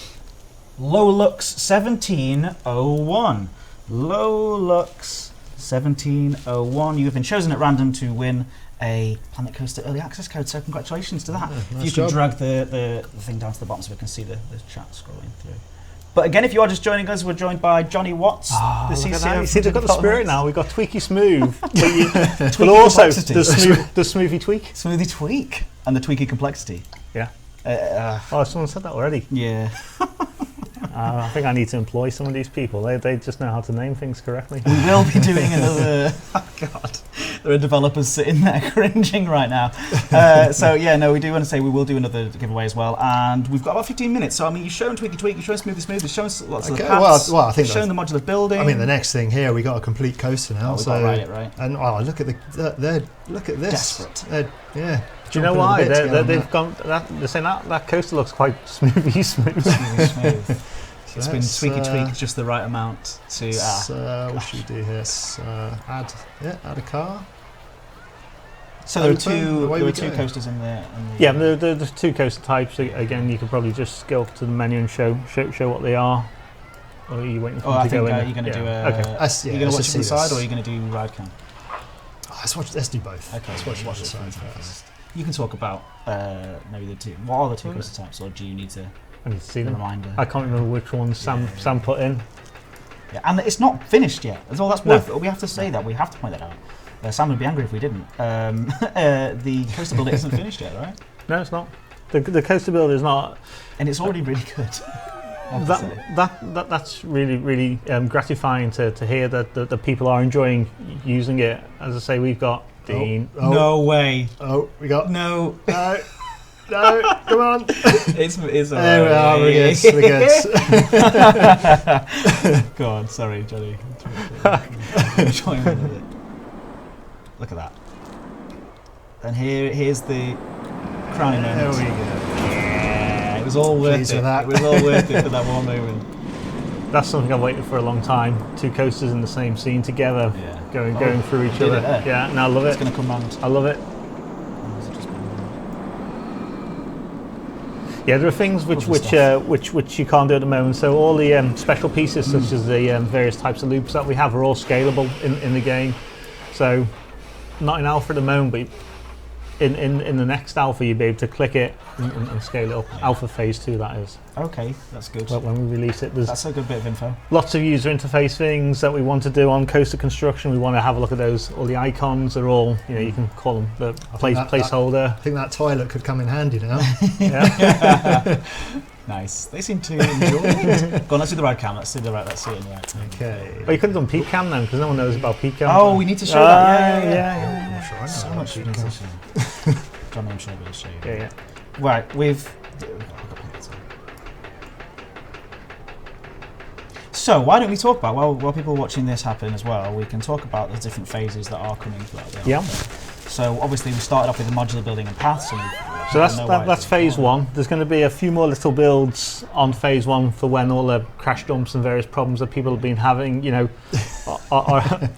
Lowlux 1701. Lowlux 1701. You have been chosen at random to win a Planet Coaster Early Access code. So congratulations to that. Nice if you could drag the thing down to the bottom so we can see the chat scrolling through. But again, if you are just joining us, we're joined by Jonny Watts, the CCO. You see, they've got the spirit now. We've got Tweaky Smooth, but also the Smoothie Tweak. Smoothie Tweak. And the Tweaky Complexity. Yeah. Someone said that already. Yeah. I think I need to employ some of these people. They just know how to name things correctly. We will be doing another... Oh, God. There are developers sitting there cringing right now. We do want to say we will do another giveaway as well. And we've got about 15 minutes. So, I mean, you've shown Tweaky Tweak, you've shown Smoothie Smooth, you've shown lots of the paths, I think you've shown the modular building. I mean, the next thing here, we got a complete coaster now. We've got to write it, right? And look at look at this. Desperate. Do you know why? They've gone. They're saying that coaster looks quite smooth. Smooth. It's been Tweaky Tweak just the right amount to. What should we do here? Add a car. So there are two coasters in there. Yeah, there's two coaster types. Again, you could probably just go up to the menu and show what they are. Or are you waiting for them to go in? You're going to do a. Okay. You're going to watch it from the side, or are you going to do ride cam? Let's do both. Okay, let's watch watch the the side first. first. You can talk about maybe the two. What are the two coaster types, or do you need to I need to see a them. reminder? I can't remember which one Sam put in. Yeah, and it's not finished yet. That's all. That's worth. We have to say that. We have to point that out. Sam would be angry if we didn't. The coaster builder isn't finished yet, right? No, it's not. The coaster builder is not. And it's already really good. That's really gratifying to hear that the people are enjoying using it. As I say, we've got Dean. No way. Oh, we got No. no, come on. It's all There we are. We're good. Go on, sorry, Johnny. Look at that. And here's the crowning There moment. we go. Yeah, it was all worth Pleased it. with that. It was all worth it for that one moment. That's something I've waited for a long time. Two coasters in the same scene together, Yeah. going through each did other. it there. Yeah, and I love It's it. going to come round. I love it. Yeah, there are things which you can't do at the moment. So all the special pieces, such as the various types of loops that we have, are all scalable in the game. So not in alpha at the moment, but in the next alpha, you'll be able to click it and scale it up. Yeah. Alpha phase 2, that is. Okay, that's good. But when we release it, there's That's a good bit of info. lots of user interface things that we want to do on coaster construction. We want to have a look at those. All the icons are all, you can call them the placeholder. I think that toilet could come in handy now. Yeah. Nice. They seem to enjoy it. Go on, let's do the right cam. Let's see it in the right. Okay. Well, you could have done peak cam then, because no one knows about peak cam. Oh, we need to show that. Yeah. I'm not sure I know So about much peak we need cam. to show. John, I'm sure we'll show you. Yeah. Right, So why don't we talk about, while people are watching this happen as well, we can talk about the different phases that are coming throughout the Yeah. alpha. So obviously we started off with the modular building and paths. And So that's phase 1. There's going to be a few more little builds on phase 1 for when all the crash dumps and various problems that people have been having.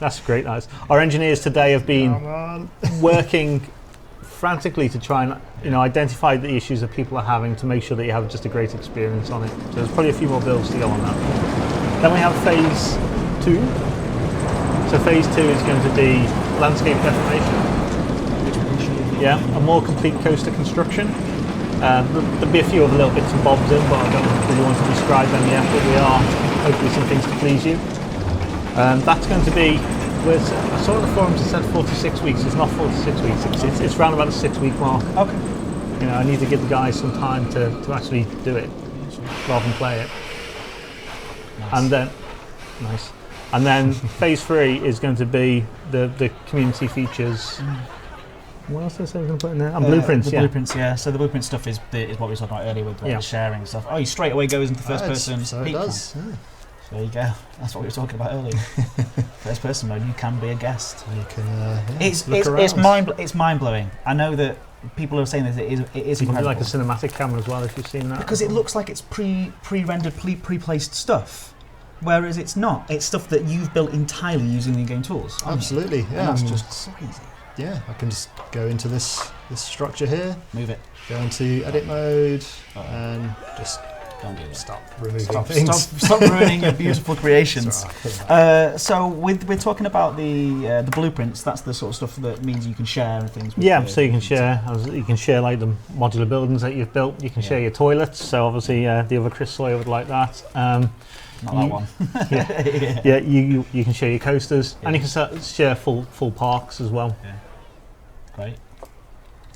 That's great. Nice. Our engineers today have been Come on. working frantically to try and identify the issues that people are having to make sure that you have just a great experience on it. So there's probably a few more builds to go on that. Then we have phase 2. So phase 2 is going to be landscape deformation. Yeah, a more complete coaster construction. There'll be a few other little bits and bobs in, but I don't really want to describe them yet, but we are hopefully some things to please you. That's going to be, I saw on the forums it said 4 to 6 weeks. It's not 4 to 6 weeks, it's around about the 6-week mark. Okay. I need to give the guys some time to actually do it rather than play it. Nice. And then phase 3 is going to be the community features. What else did I say I was going to put in there? And blueprints, the blueprints, yeah. So the blueprint stuff is what we were talking about earlier with the sharing stuff. Oh, he straight away goes into first person. So it does. Yeah. So there you go. That's what we were talking about earlier. First person mode, you can be a guest. You can. It's mind blowing. I know that people are saying that it is You can do incredible. like a cinematic camera as well if you've seen that. Because it looks like it's pre-rendered, pre-placed stuff, whereas it's not. It's stuff that you've built entirely using the in-game tools. Absolutely, yeah. And that's just crazy. Yeah, I can just go into this structure here, Move it. go into edit mode, and just Don't do that. stop removing things. Stop ruining your beautiful creations. Right, So we're talking about the blueprints. That's the sort of stuff that means you can share and things. With Yeah, the- so you can share like the modular buildings that you've built. You can share your toilets. So obviously the other Chris Sawyer would like that. Not that one. Yeah, you can share your coasters, and you can share full parks as well. Yeah. Great.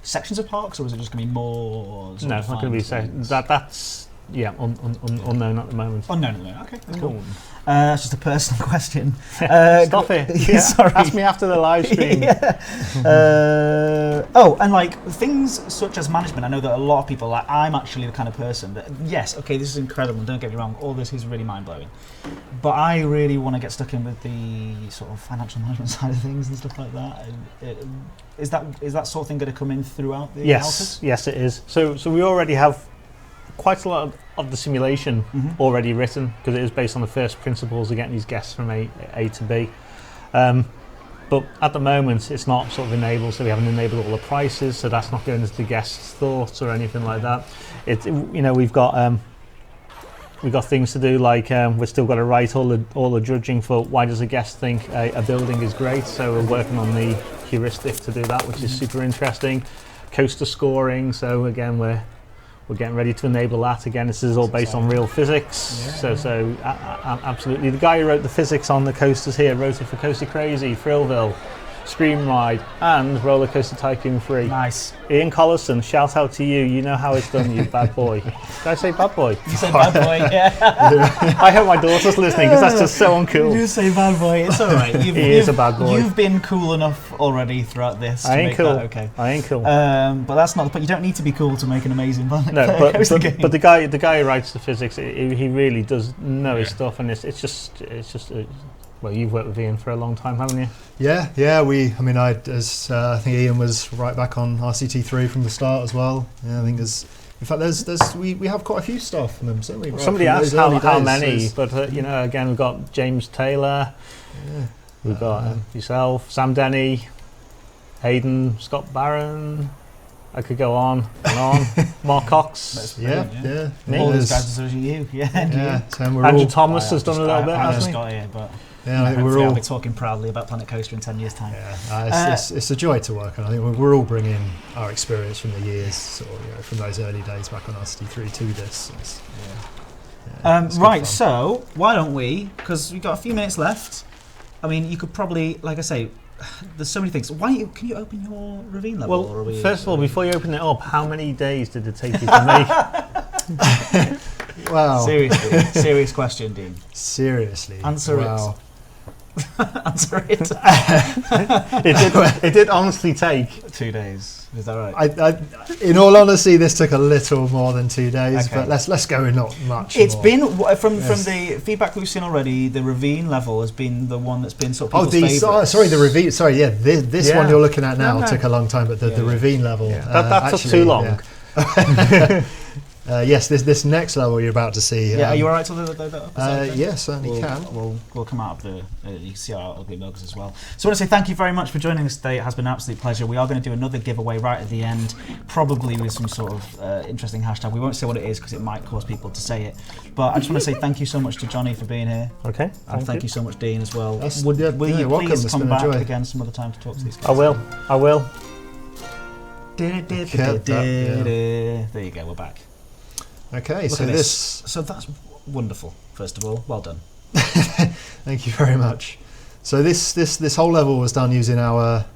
Sections of parks, or is it just going to be more? No, it's not going to be that's unknown at the moment. Unknown at the moment. Okay, that's cool. That's just a personal question. Stop it. Yeah. Sorry. Ask me after the live stream. And like things such as management, I know that a lot of people, like I'm actually the kind of person that, yes, okay, this is incredible, don't get me wrong, all this is really mind-blowing, but I really want to get stuck in with the sort of financial management side of things and stuff like that. Is that sort of thing going to come in throughout the alphas? Yes, it is. So we already have quite a lot of the simulation already written, because it is based on the first principles of getting these guests from A to B. But at the moment, it's not sort of enabled, so we haven't enabled all the prices, so that's not going into the guests' thoughts or anything like that. We've got things to do, like we've still got to write all the judging for why does a guest think a building is great. So we're working on the heuristic to do that, which is super interesting. Coaster scoring, so again we're getting ready to enable that. Again, this is all based on real physics. Yeah. So absolutely, the guy who wrote the physics on the coasters here wrote it for Coaster Crazy, Thrillville, Scream Ride, and Roller Coaster Tycoon 3. Nice. Ian Collison, shout out to you. You know how it's done, you bad boy. Did I say bad boy? You say bad boy, yeah. I hope my daughter's listening because that's just so uncool. You say bad boy, it's all right. He is a bad boy. You've been cool enough already throughout this I to ain't make cool. that okay. I ain't cool. But that's not. But you don't need to be cool to make an amazing No, but the guy who writes the physics, he really does know his stuff, and it's just. Well, you've worked with Ian for a long time, haven't you? Yeah. I think Ian was right back on RCT3 from the start as well. Yeah, I think we have quite a few staff from them, certainly. Right, somebody from asked those early how days, many, so but again, we've got James Taylor, we've got yourself, Sam Denny, Hayden, Scott Barron. I could go on and on. Mark Cox. Yeah. All those guys are you. Yeah. So we're Andrew all, Thomas has done a little bit, I hasn't just he? got here, but yeah, I think hopefully we're I'll all. be talking proudly about Planet Coaster in 10 years' time. Yeah, it's a joy to work on. I think we're all bringing our experience from the years, sort of, from those early days back on RCT3 to this. It's good Right, fun. so why don't we? Because we've got a few minutes left. I mean, you could probably, like I say, there's so many things. Can you open your ravine level? Well, or are we, first of all, before you open it up, how many days did it take you to make? Wow. Seriously, serious question, Dean. Seriously. Answer it. Wow. Answer it. It did honestly take 2 days. Is that right? In all honesty, this took a little more than 2 days, Okay. but let's go with not much It's more. been from Yes. the feedback we've seen already. The ravine level has been the one that's been sort of people's the ravine. Sorry, this Yeah. one you're looking at now No. took a long time, but the ravine level. that took actually, too long. yeah. Yes, this next level you're about to see. Yeah, are you alright to the upper Yeah, certainly can. We'll come out of the. You can see our ugly mugs as well. So I want to say thank you very much for joining us today. It has been an absolute pleasure. We are going to do another giveaway right at the end, probably with some sort of interesting hashtag. We won't say what it is because it might cause people to say it. But I just want to say thank you so much to Jonny for being here. Okay. And thank you so much, Dean, as well. That's- Will yeah, you you're welcome. please It's come been a back joy. again some other time to talk to these guys? I will. There you go. We're back. Okay, Look so at this. So that's wonderful. First of all, well done. Thank you very much. So this whole level was done using our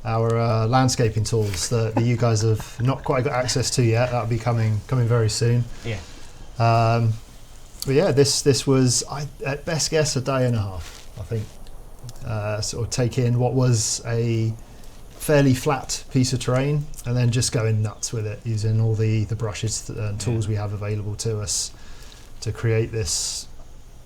landscaping tools that you guys have not quite got access to yet. That'll be coming very soon. Yeah. But yeah, this was at best guess a day and a half. I think sort of take in what was a fairly flat piece of terrain and then just going nuts with it using all the brushes and tools we have available to us to create this.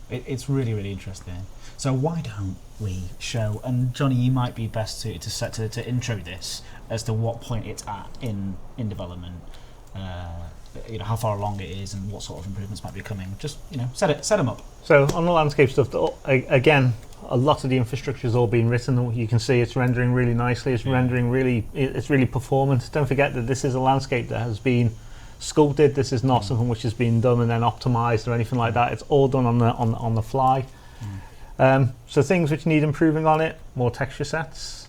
It's really, really interesting. So why don't we show, and Jonny, you might be best suited to intro this as to what point it's at in development, how far along it is and what sort of improvements might be coming. Just, set them up. So on the landscape stuff, again, a lot of the infrastructure has all been written. You can see it's rendering really nicely. It's really performant. Don't forget that this is a landscape that has been sculpted. This is not something which has been done and then optimized or anything like that. It's all done on the fly. So things which need improving on it: more texture sets.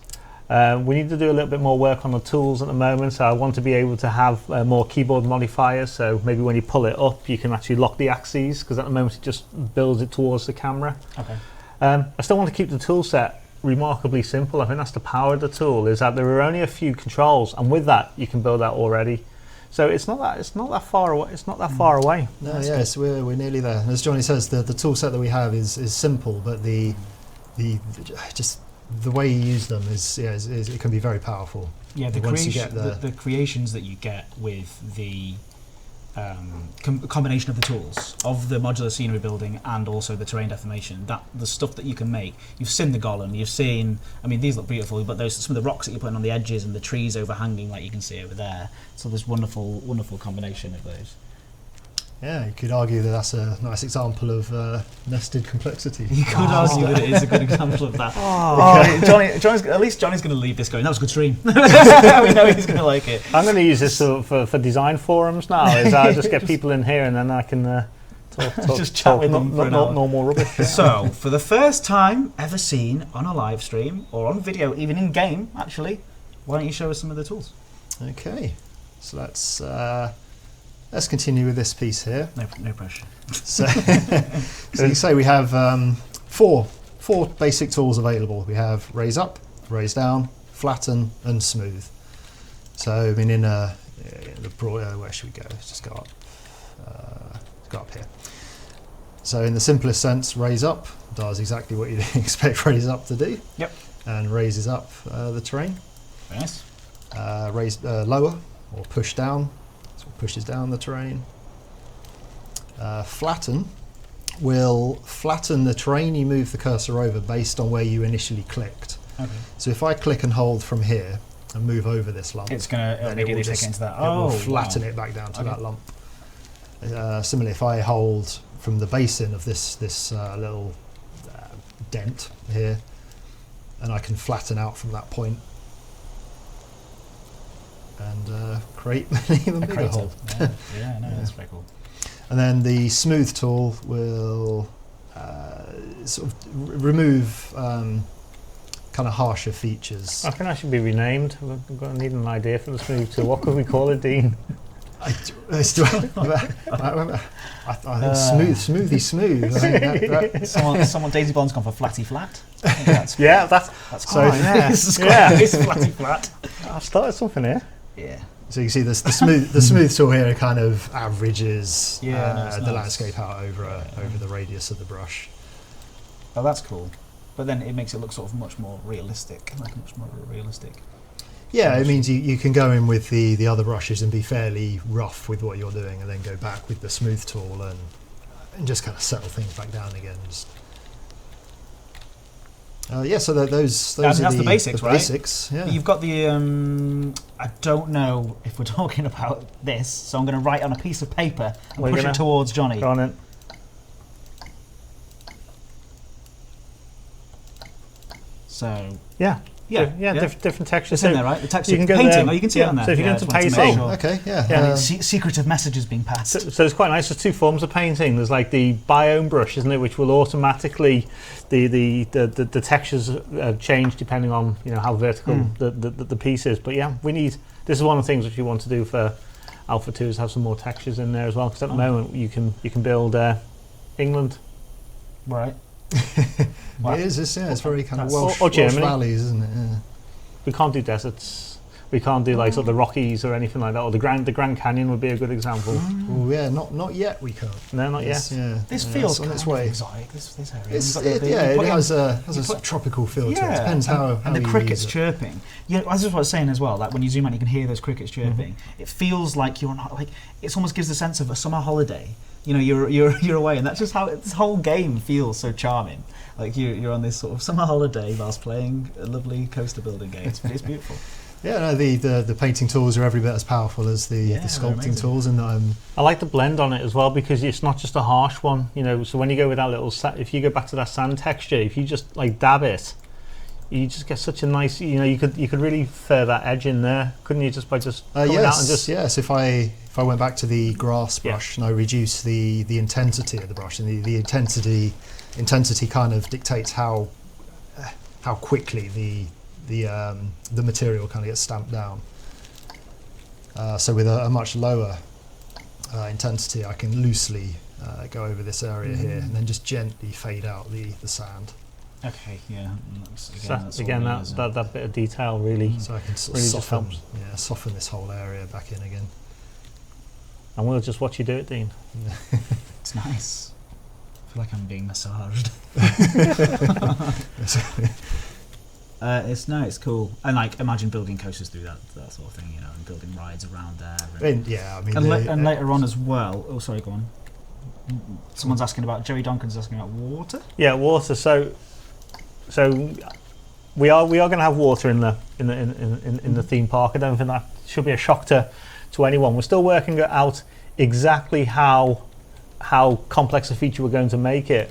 We need to do a little bit more work on the tools at the moment. So I want to be able to have more keyboard modifiers. So maybe when you pull it up, you can actually lock the axes, because at the moment it just builds it towards the camera. Okay. I still want to keep the tool set remarkably simple. I think that's the power of the tool, is that there are only a few controls, and with that you can build out already. So it's not that far away. It's not that far away. No, yes, we're nearly there. As Jonny says, the tool set that we have is simple, but the way you use them is it can be very powerful. Yeah, Once you get the creations that you get with the combination of the tools of the modular scenery building and also the terrain deformation, that the stuff that you can make. You've seen the golem, you've seen, these look beautiful, but those some of the rocks that you're putting on the edges and the trees overhanging, like you can see over there. So there's wonderful combination of those. Yeah, you could argue that that's a nice example of nested complexity. You could argue that it is a good example of that. Johnny's at least Johnny's going to leave this going, that was a good stream. We know he's going to like it. I'm going to use this for design forums now. Is I just get people in here and then I can Just chat with them for an hour. Normal rubbish. Yeah. So, for the first time ever seen on a live stream or on video, even in game, actually, why don't you show us some of the tools? Okay, so let's continue with this piece here. No pressure. So, so you can say we have four basic tools available. We have raise up, raise down, flatten, and smooth. So I mean, in the broad, where should we go? Let's just go up. Go up here. So in the simplest sense, raise up does exactly what you'd expect raise up to do. Yep. And raises up the terrain. Very nice. Raise lower or push down, so it pushes down the terrain. Flatten will flatten the terrain you move the cursor over based on where you initially clicked. Okay. So if I click and hold from here and move over this lump, It's going to immediately take it into that. it will flatten it back down to that lump. Similarly, if I hold from the basin of this little dent here, and I can flatten out from that point and create an even bigger hole. Yeah, that's very cool. And then the smooth tool will sort of remove kind of harsher features. I can actually be renamed. I need an idea for the smooth tool. What could we call it, Dean? I think smooth. I mean, Someone Daisy Bond's gone for flatty flat. I think that's that's so. It's flatty flat. I've started something here. Yeah. So you can see the smooth tool here kind of averages the nice. landscape out over the radius of the brush. Oh, that's cool. But then it makes it look sort of much more realistic. Yeah, it means you can go in with the other brushes and be fairly rough with what you're doing, and then go back with the smooth tool and just kind of settle things back down again. So those are the basics, right? Basics, yeah. But you've got the I don't know if we're talking about this, so I'm going to write on a piece of paper and push it towards Johnny. Go on in. So different textures. It's in there, right? The texture. You can go painting. there. You can see it on there. So if you go into painting, Okay, yeah. Yeah, secretive messages being passed. So it's quite nice. There's two forms of painting. There's like the biome brush, isn't it, which will automatically the textures change depending on how vertical the piece is. But yeah, this is one of the things which you want to do for Alpha 2 is have some more textures in there as well. Because at the moment you can build England, right? It is. It's very kind of Welsh Germany. valleys, isn't it? Yeah. We can't do deserts. We can't do like sort of the Rockies or anything like that. Or the Grand Canyon would be a good example. Oh yeah, not yet. We can't. No, not yet. Yeah, this feels on its kind way. of exotic. This area. It has a sort of tropical feel to it. Depends how and the you crickets use it. chirping. Yeah, as I was saying as well. Like when you zoom out, you can hear those crickets chirping. It feels like you're on it almost gives the sense of a summer holiday. You're away, and that's just how this whole game feels so charming. Like you're on this sort of summer holiday whilst playing a lovely coaster building game. It's beautiful. Yeah, no, the painting tools are every bit as powerful as the sculpting tools, and I like the blend on it as well because it's not just a harsh one. So when you go with that little, if you go back to that sand texture, if you just like dab it, you just get such a nice. You could really fur that edge in there, couldn't you? Just by coming out and just yes. If I went back to the grass brush and I reduce the intensity of the brush, and the intensity kind of dictates how quickly the material kind of gets stamped down. So with a much lower intensity, I can loosely go over this area here and then just gently fade out the sand. Okay, yeah. Again, that bit of detail really. So I can really soften this whole area back in again. And we'll just watch you do it, Dean. It's nice. I feel like I'm being massaged. It's nice, cool. And like, imagine building coasters through that sort of thing, and building rides around there. And Later on as well. Oh, sorry, go on. Someone's asking about Jerry Duncan's asking about water. Yeah, water. So we are going to have water in the theme park. I don't think that should be a shock to anyone. We're still working out exactly how complex a feature we're going to make it.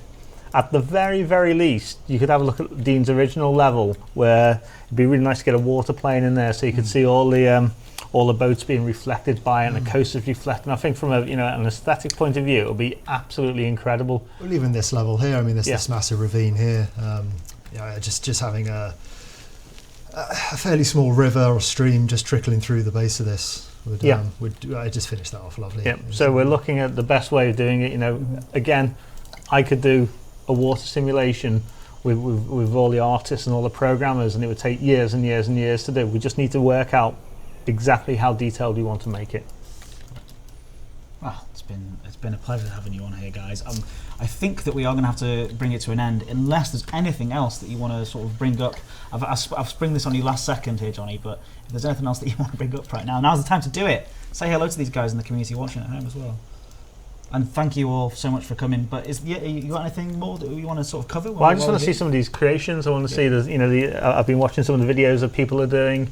at the very, very least, you could have a look at Dean's original level, where it'd be really nice to get a water plane in there, so you could see all the boats being reflected by it, and the coast is reflecting. I think from a an aesthetic point of view, it'll be absolutely incredible. Well, even this level here, I mean, this massive ravine here, just having a fairly small river or stream just trickling through the base of this would I just finish that off lovely. Yeah. So we're looking at the best way of doing it. Again, I could do a water simulation with all the artists and all the programmers, and it would take years and years and years to do. We just need to work out exactly how detailed we want to make it. Well, it's been a pleasure having you on here, guys. I think that we are going to have to bring it to an end, unless there's anything else that you want to sort of bring up. I've spring this on you last second here, Jonny, but if there's anything else that you want to bring up right now, now's the time to do it. Say hello to these guys in the community watching at home as well. And thank you all so much for coming. But you got anything more that you want to sort of cover? Well, I just want to see some of these creations. I want to see I've been watching some of the videos that people are doing.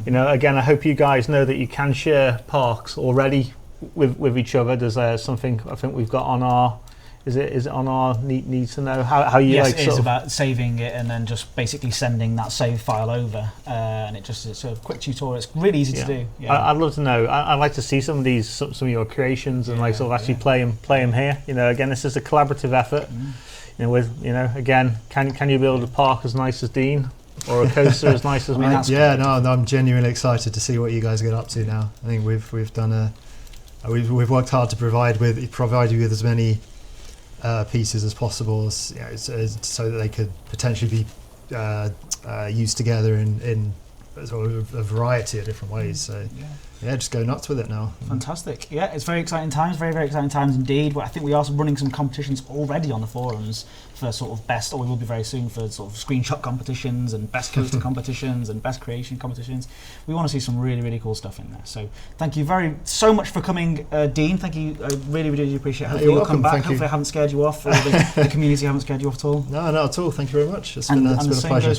Again, I hope you guys know that you can share parks already with each other. There's something I think we've got on our. Is it on our need to know how you yes, it is about saving it and then just basically sending that save file over, and it's a quick tutorial. It's really easy to do. Yeah. I'd love to know. I'd like to see some of your creations and actually play them here. Again, this is a collaborative effort. Again, can you build a park as nice as Dean, or a coaster as nice as mine? I'm genuinely excited to see what you guys get up to now. I think we've done we've worked hard to provide you with as many pieces as possible, so that they could potentially be used together in sort of a variety of different ways. So just go nuts with it now. Fantastic. Yeah, it's very exciting times, very, very exciting times indeed. But I think we are running some competitions already on the forums for sort of best, or we will be very soon, for sort of screenshot competitions and best coaster competitions and best creation competitions. We want to see some really, really cool stuff in there. So thank you so much for coming, Dean. Thank you. I really, really appreciate it. Hopefully you'll come back. Hopefully I haven't scared you off, or the community haven't scared you off at all. No, not at all. Thank you very much. It's been a pleasure. And the same goes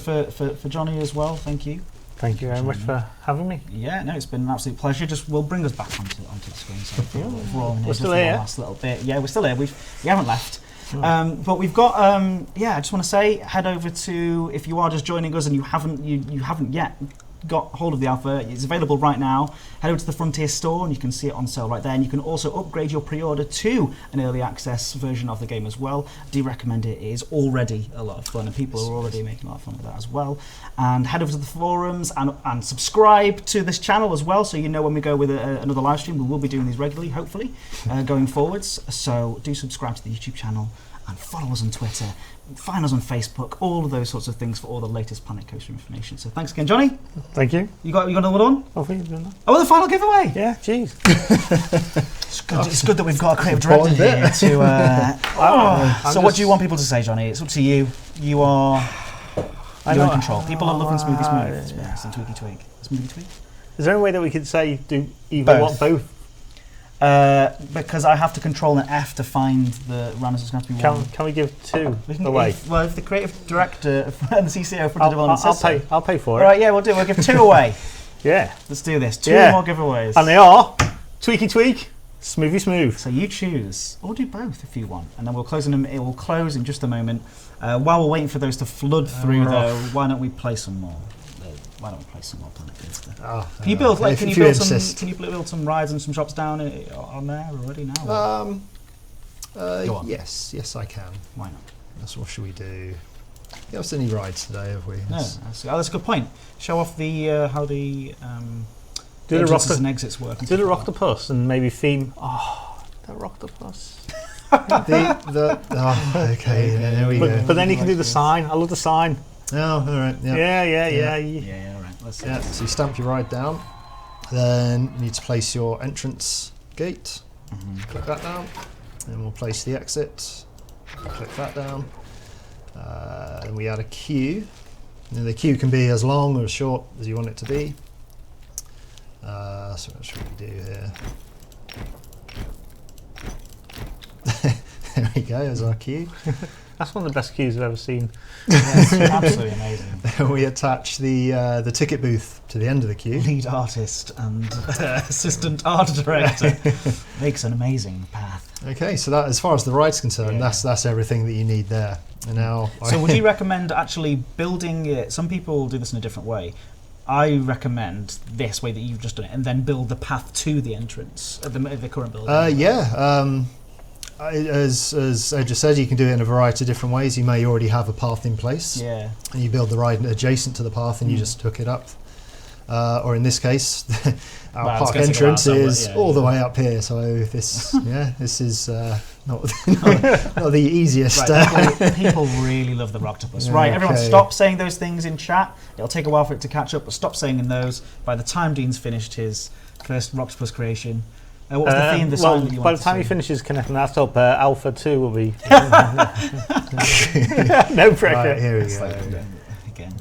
for Jonny as well. Thank you. Thank you very much for having me. Yeah, no, it's been an absolute pleasure. We'll bring us back onto the screen. So we're still here. Last little bit. Yeah, we're still here. We haven't left. But we've got. I just want to say, head over to, if you are just joining us and you haven't yet got hold of the alpha, it's available right now. Head over to the Frontier store and you can see it on sale right there, and you can also upgrade your pre-order to an early access version of the game as well. I do recommend it. It is already a lot of fun, and people are already making a lot of fun with that as well. And head over to the forums and subscribe to this channel as well, so you know when we go with another live stream. We will be doing these regularly, hopefully, going forwards. So do subscribe to the YouTube channel and follow us on Twitter. Find us on Facebook, all of those sorts of things for all the latest Planet Coaster information. So thanks again, Jonny. Thank you. You got another one? I think you've done that. Oh, the final giveaway. Yeah, jeez. It's good that we've got a creative director here to. So what do you want people to say, Jonny? It's up to you. You're in control. People are loving Smoothie Smooth. Yes, and Tweaky Tweak. Smoothie Tweak. Is there any way that we could say do either both? Because I have to control an F to find the runners. It's going to be one. Can we give two away? If the creative director and the CCO for development I'll pay for it. All right, yeah, we'll give two away. Yeah. Let's do this. Two more giveaways. And they are Tweaky Tweak, Smoothie Smooth. So you choose, or do both if you want, and then we'll close them. It will close in just a moment. While we're waiting for those to flood through, though, why don't we play some more? Why don't we play some more Planet Coaster? Can you build some rides and some shops down on there already now? Go on. Yes, I can. Why not? What should we do? You have any rides today, have we? No, that's a good point. Show off the how the entrances and exits work. Do the Rocktopus and maybe theme. Oh, the Rocktopus. Okay, there we go. But then you can do the sign. I love the sign. Oh, all right. Yeah, all right. Let's see. So you stamp your ride down. Then you need to place your entrance gate. Click that down. Then we'll place the exit. Click that down. And we add a queue. And the queue can be as long or as short as you want it to be. So what should we do here? There we go, there's our queue. That's one of the best queues I've ever seen. Yes, absolutely amazing. We attach the ticket booth to the end of the queue. Lead artist and assistant art director makes an amazing path. Okay, so that, as far as the ride's concerned, that's everything that you need there. And now, So would you recommend actually building it? Some people do this in a different way. I recommend this way that you've just done it, and then build the path to the entrance at the current building. As Ed just said, you can do it in a variety of different ways. You may already have a path in place, and you build the ride adjacent to the path, and you just hook it up. Or in this case, our park entrance is all the way up here. So this, this is not the easiest. Right, people really love the Rocktopus. Right, everyone, stop saying those things in chat. It'll take a while for it to catch up, but stop saying those. By the time Dean's finished his first Rocktopus creation, what was the theme? By the time he finishes connecting that up, Alpha 2 will be. No pressure. Right, here we go. Again.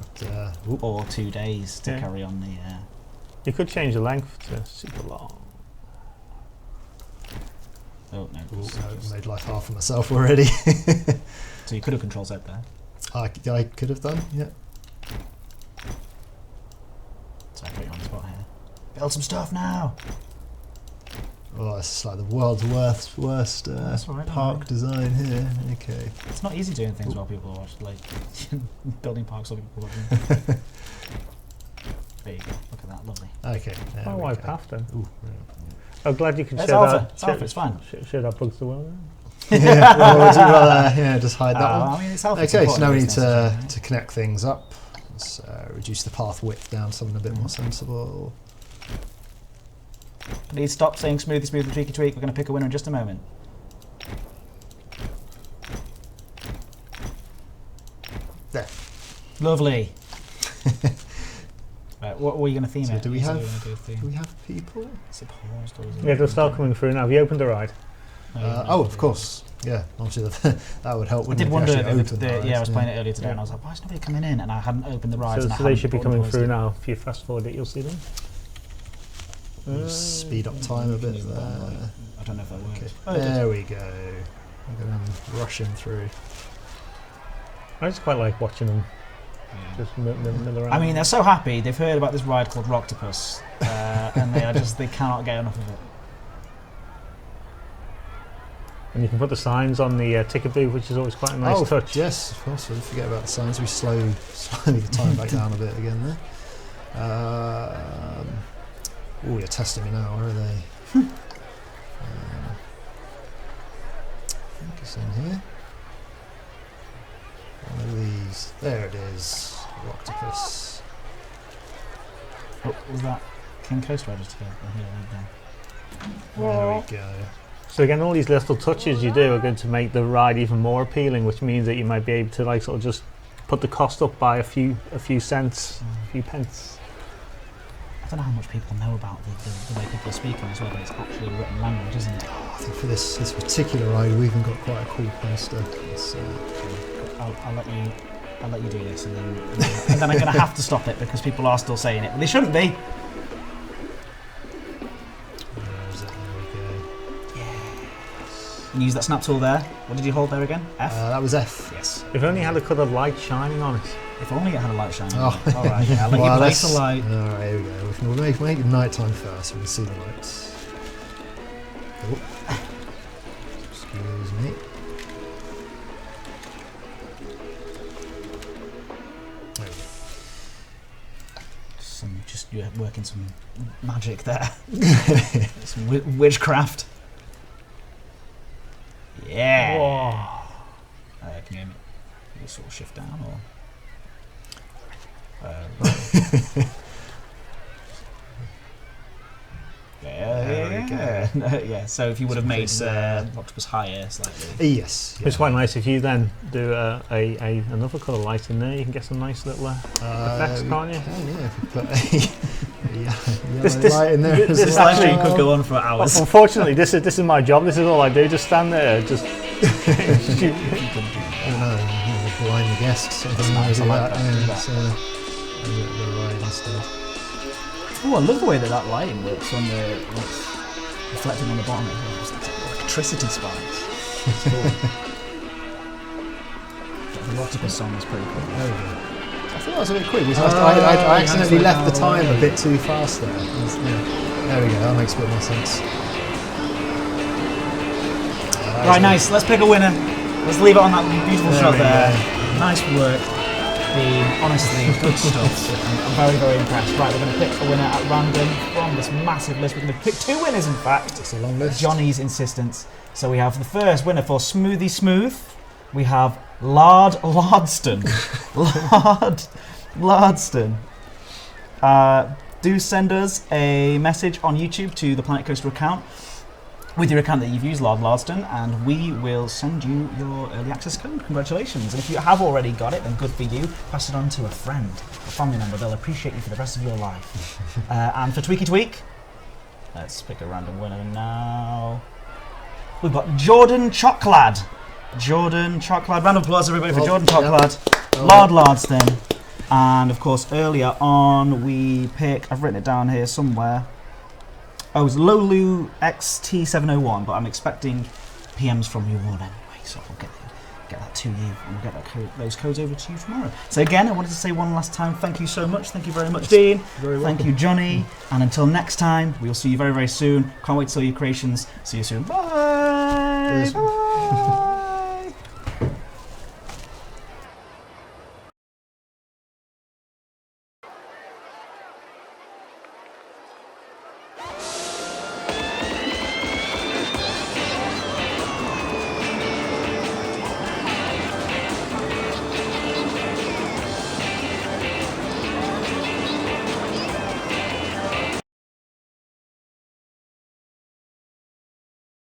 Or 2 days to carry on the. You could change the length to super long. Oh no! I made life hard for myself already. So you could have Control Z there. I could have done, yeah. So I put you on the spot here. Build some stuff now. Oh, it's like the world's worst park design here. Okay. It's not easy doing things while people watch, like building parks while people watching. There you go. Look at that, lovely. Okay. Oh, I passed then. Ooh, I'm glad you can share Alpha. that. It's fine. Share that bugs the world. yeah, well, would you rather just hide that one? I mean, it's Alpha. Okay, so now we need to connect things up. Let's reduce the path width down to something a bit more sensible. Please stop saying smoothie, tweaky, tweak. We're going to pick a winner in just a moment. There. Lovely. Right, what were you going to theme So it? do we have people? Is it paused or is it? Yeah, they'll start coming through now. Have you opened the ride? Of course. Yeah, obviously that would help. I did wonder. I was playing playing it earlier today, and I was like, "Why is nobody coming in?" And I hadn't opened the rides. So they should be coming through now. If you fast forward it, you'll see them. Speed up time a bit there. I don't know if that works. Okay. There we go. I'm going to rush him through. I just quite like watching them just mill around. I mean, they're so happy. They've heard about this ride called Rocktopus, and they cannot get enough of it. And you can put the signs on the ticket booth, which is always quite a nice touch. Yes, of course. We forget about the signs. We slow the time back down a bit again there. Oh, you're testing me now. Where are they? I think it's in here. One of these. There it is. Rocktopus. Oh, was that King Coast register? There we go. So again, all these little touches you do are going to make the ride even more appealing, which means that you might be able to like sort of just put the cost up by a few cents, a few pence. I don't know how much people know about the way people are speaking as well, but it's actually a written language, isn't it? I think for this particular ride, we've even got quite a cool poster. I'll let you do this, and then I'm going to have to stop it because people are still saying it, but they shouldn't be. And use that snap tool there. What did you hold there again? F? That was F. Yes. If only had a coloured light shining on it. If only it had a light shining. Oh. All right, yeah, I'll let you place a light. All right, here we go. We'll make it night time first so we can see the lights. Oh. Excuse me. There we go. You're working some magic there. Some witchcraft. Yeah. Whoa. Can you hear me? You sort of shift down or? Yeah. So if you would have made Rocktopus higher slightly. Yes. It's quite nice if you then do another colour light in there. You can get some nice little effects, can't you? Yeah. If we put a light in there. This live stream could go on for hours. Unfortunately, this is my job. This is all I do. Just stand there, just. I don't know. Blind the guests. That's nice. I like that. The ride instead. Oh, I love the way that lighting works on reflecting on the bottom. It's like electricity spikes. It's cool. The Rocktopus song is pretty cool. There we go. I thought that was a bit quick. I accidentally left the time a bit too fast there. There we go. That makes a bit more sense. Right, nice. Let's pick a winner. Let's leave it on that beautiful There shot we there. go. Nice work. Honestly, good stuff. I'm very, very impressed. Right, we're going to pick a winner at random from this massive list. We're going to pick 2 winners, in fact. It's a long list. Johnny's insistence. So we have the first winner for Smoothie Smooth. We have Lardston. Lardston. Do send us a message on YouTube to the Planet Coaster account with your account that you've used, Lardston, and we will send you your early access code. Congratulations. And if you have already got it, then good for you. Pass it on to a friend, a family member. They'll appreciate you for the rest of your life. And for Tweaky Tweak, let's pick a random winner now. We've got Jordan Chocklad. Jordan Chocklad. Round of applause, everybody, for Jordan Chocklad. Yeah. Lardston. And of course, earlier on, we picked, I've written it down here somewhere. Oh, it was Lolu XT701, but I'm expecting PMs from you all anyway, so I'll get that to you, and we'll get those codes over to you tomorrow. So again, I wanted to say one last time, thank you so much. Thank you very much, Dean. Very Thank welcome. you, Johnny. And until next time, we will see you very, very soon. Can't wait to see your creations. See you soon. Bye. Cheers. Bye.